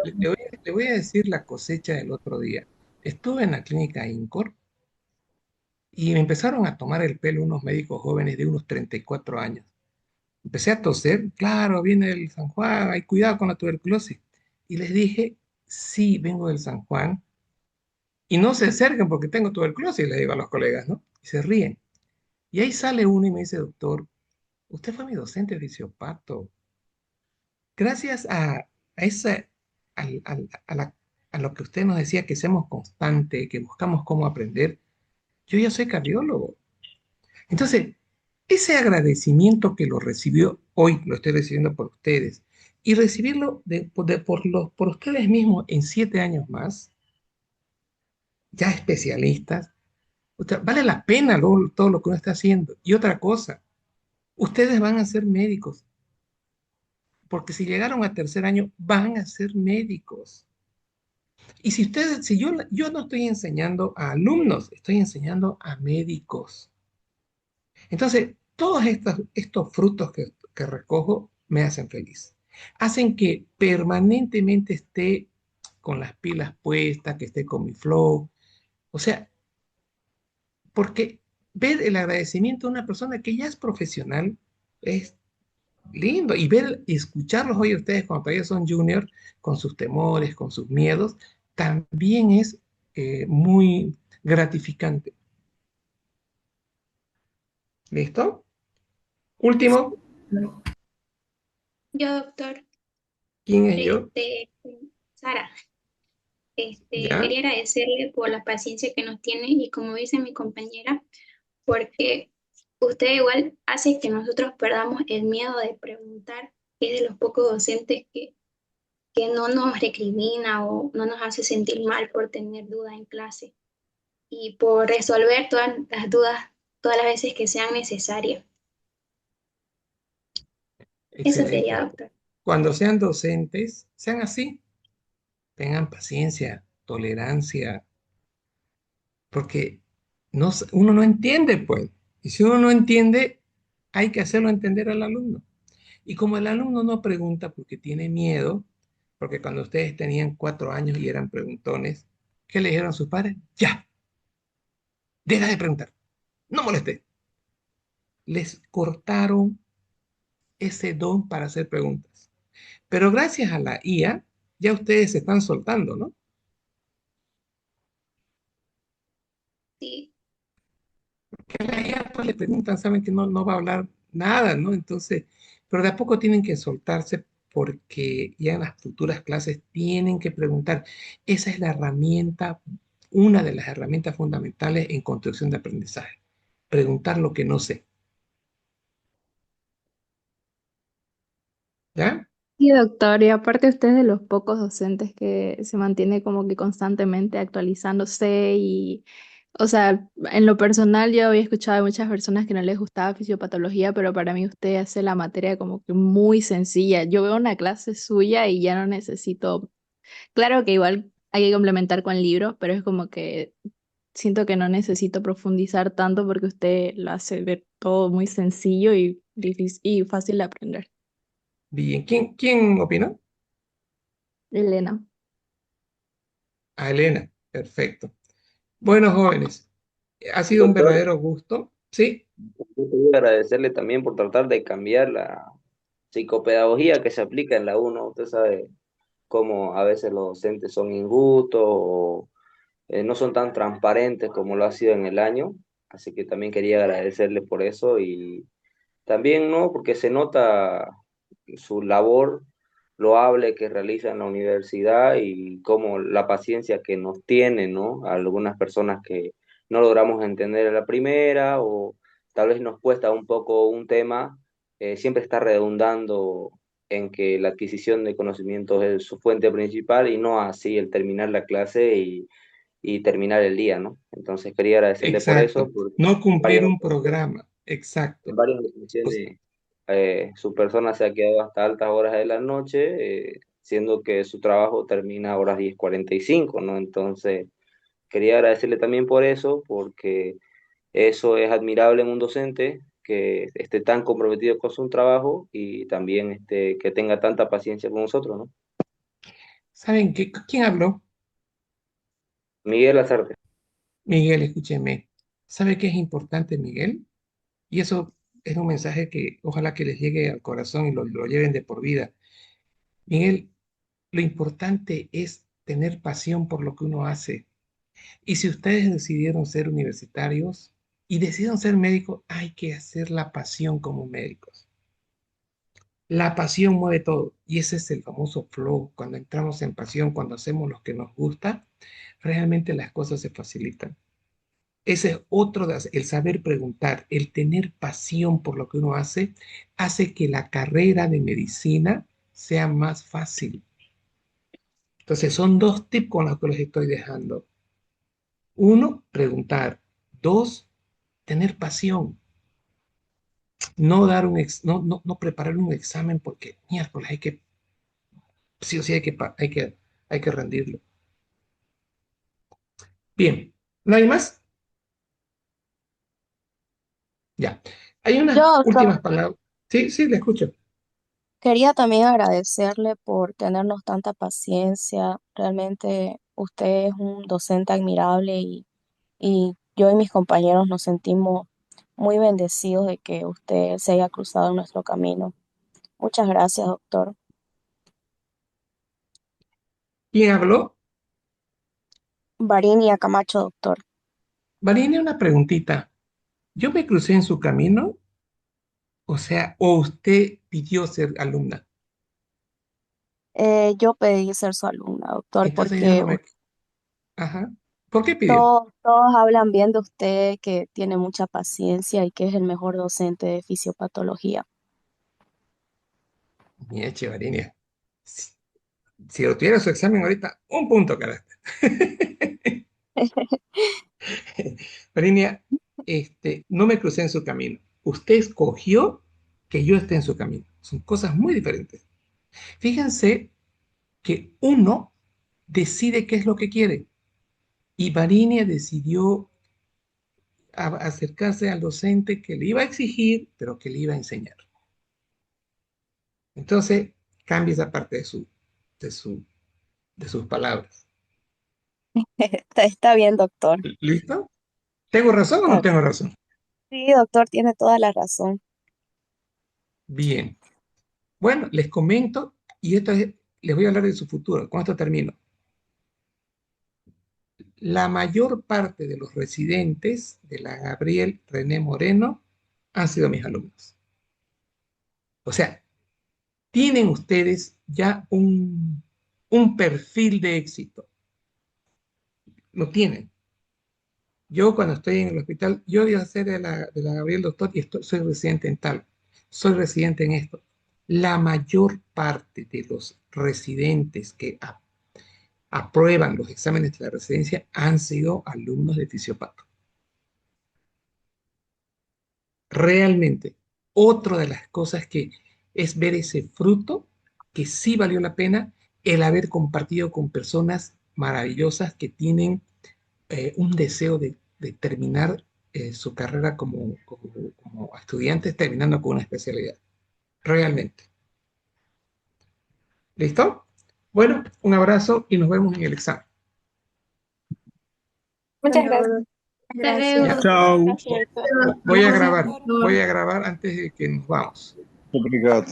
Le voy a decir la cosecha del otro día. Estuve en la clínica INCOR y me empezaron a tomar el pelo unos médicos jóvenes de unos 34 años. Empecé a toser, claro, viene del San Juan, hay cuidado con la tuberculosis. Y les dije, sí, vengo del San Juan. Y no se acerquen porque tengo tuberculosis, les digo a los colegas, ¿no? Y se ríen. Y ahí sale uno y me dice, doctor, usted fue mi docente de fisiopato. Gracias a esa, a lo que usted nos decía, que seamos constantes, que buscamos cómo aprender, yo ya soy cardiólogo. Entonces, ese agradecimiento que lo recibió hoy, lo estoy recibiendo por ustedes, y recibirlo por ustedes mismos en 7 años más, ya especialistas, o sea, vale la pena todo lo que uno está haciendo. Y otra cosa, ustedes van a ser médicos, porque si llegaron a tercer año, van a ser médicos. Y si ustedes, si yo no estoy enseñando a alumnos, estoy enseñando a médicos. Entonces, todos estos frutos que recojo me hacen feliz. Hacen que permanentemente esté con las pilas puestas, que esté con mi flow. O sea, porque ver el agradecimiento de una persona que ya es profesional es lindo. Y ver y escucharlos hoy ustedes cuando todavía son juniors, con sus temores, con sus miedos, también es muy gratificante. ¿Listo? Último, Yo, doctor, ¿quién es yo? Sara, ¿Ya? quería agradecerle por la paciencia que nos tiene y como dice mi compañera, porque usted igual hace que nosotros perdamos el miedo de preguntar. Es de los pocos docentes que no nos recrimina o no nos hace sentir mal por tener dudas en clase y por resolver todas las dudas todas las veces que sean necesarias. Eso sería, Excelente. doctor. Cuando sean docentes, sean así, tengan paciencia, tolerancia, porque uno no entiende, pues. Y si uno no entiende, hay que hacerlo entender al alumno. Y como el alumno no pregunta porque tiene miedo, porque cuando ustedes tenían 4 años y eran preguntones, ¿qué le dijeron a sus padres? Ya, deja de preguntar, no molestes. Les cortaron ese don para hacer preguntas. Pero gracias a la IA, ya ustedes se están soltando, ¿no? Sí, Que a la IA pues le preguntan, saben que no va a hablar nada, ¿no? Entonces, pero de a poco tienen que soltarse porque ya en las futuras clases tienen que preguntar. Esa es la herramienta, una de las herramientas fundamentales en construcción de aprendizaje. Preguntar lo que no sé. ¿Ya? Sí, doctor, y aparte usted es de los pocos docentes que se mantiene como que constantemente actualizándose y, o sea, en lo personal yo había escuchado de muchas personas que no les gustaba fisiopatología, pero para mí usted hace la materia como que muy sencilla. Yo veo una clase suya y ya no necesito, claro que igual hay que complementar con libros, pero es como que siento que no necesito profundizar tanto porque usted lo hace ver todo muy sencillo y difícil y fácil de aprender. Bien. ¿Quién opinó? Elena. A Elena. Perfecto. Bueno, jóvenes, ha sido un Doctor, verdadero gusto. Sí, yo quería agradecerle también por tratar de cambiar la psicopedagogía que se aplica en la UNO. Usted sabe cómo a veces los docentes son injustos o no son tan transparentes como lo ha sido en el año. Así que también quería agradecerle por eso y también, ¿no? Porque se nota su labor loable que realiza en la universidad y como la paciencia que nos tiene, ¿no? Algunas personas que no logramos entender a la primera o tal vez nos cuesta un poco un tema, siempre está redundando en que la adquisición de conocimientos es su fuente principal y no así el terminar la clase y terminar el día, ¿no? Entonces quería agradecerle por eso, exacto. porque No en cumplir varias un ocasiones programa. en Exacto. varias Pues, ocasiones su persona se ha quedado hasta altas horas de la noche, siendo que su trabajo termina a horas 10:45, ¿no? Entonces, quería agradecerle también por eso, porque eso es admirable en un docente, que esté tan comprometido con su trabajo y también que tenga tanta paciencia con nosotros, ¿no? ¿saben qué? ¿Quién habló? Miguel Lazarte. Miguel, escúcheme. ¿Sabe qué es importante, Miguel? Y eso es un mensaje que ojalá que les llegue al corazón y lo lleven de por vida. Miguel, lo importante es tener pasión por lo que uno hace. Y si ustedes decidieron ser universitarios y decidieron ser médicos, hay que hacer la pasión como médicos. La pasión mueve todo y ese es el famoso flow. Cuando entramos en pasión, cuando hacemos lo que nos gusta, realmente las cosas se facilitan. Ese es otro, el saber preguntar, el tener pasión por lo que uno hace que la carrera de medicina sea más fácil. Entonces, son dos tips con los que los estoy dejando. Uno, preguntar. Dos, tener pasión. No preparar un examen porque, miércoles, sí o sí hay que rendirlo. Bien, ¿no hay más? Ya. Hay Yo, unas últimas doctor, palabras. Sí, sí, le escucho. quería también agradecerle por tenernos tanta paciencia. Realmente usted es un docente admirable y yo y mis compañeros nos sentimos muy bendecidos de que usted se haya cruzado en nuestro camino. Muchas gracias, doctor. ¿Quién habló? Varinia Camacho, doctor. Marina, una preguntita. ¿Yo me crucé en su camino? O sea, ¿o usted pidió ser alumna? Yo pedí ser su alumna, doctor, Entonces ya no porque me... Ajá. ¿Por qué pidió? Todos hablan bien de usted, que tiene mucha paciencia y que es el mejor docente de fisiopatología. Mira, Chevalinia. Si obtuviera su examen ahorita, un punto, carácter. Varinia, no me crucé en su camino. Usted escogió que yo esté en su camino. Son cosas muy diferentes. Fíjense que uno decide qué es lo que quiere. Y Varinia decidió acercarse al docente que le iba a exigir, pero que le iba a enseñar. Entonces, cambia esa parte de, su, de sus palabras. Está bien, doctor. ¿Listo? ¿Tengo razón o no Está- tengo razón? Sí, doctor, tiene toda la razón. Bien. Bueno, les comento, y les voy a hablar de su futuro. Con esto termino. La mayor parte de los residentes de la Gabriel René Moreno han sido mis alumnos. O sea, tienen ustedes ya un perfil de éxito. Lo tienen. Yo cuando estoy en el hospital, yo voy a ser de la Gabriel Doctor y soy residente en tal, soy residente en esto. La mayor parte de los residentes que aprueban los exámenes de la residencia han sido alumnos de fisiopato. Realmente, otra de las cosas que es ver ese fruto que sí valió la pena el haber compartido con personas maravillosas que tienen un deseo de terminar su carrera como estudiantes, terminando con una especialidad. Realmente. ¿Listo? Bueno, un abrazo y nos vemos en el examen. Muchas Bueno, gracias. Hasta luego, Ya. Chao. doctor. Voy a grabar antes de que nos vamos. Obrigado.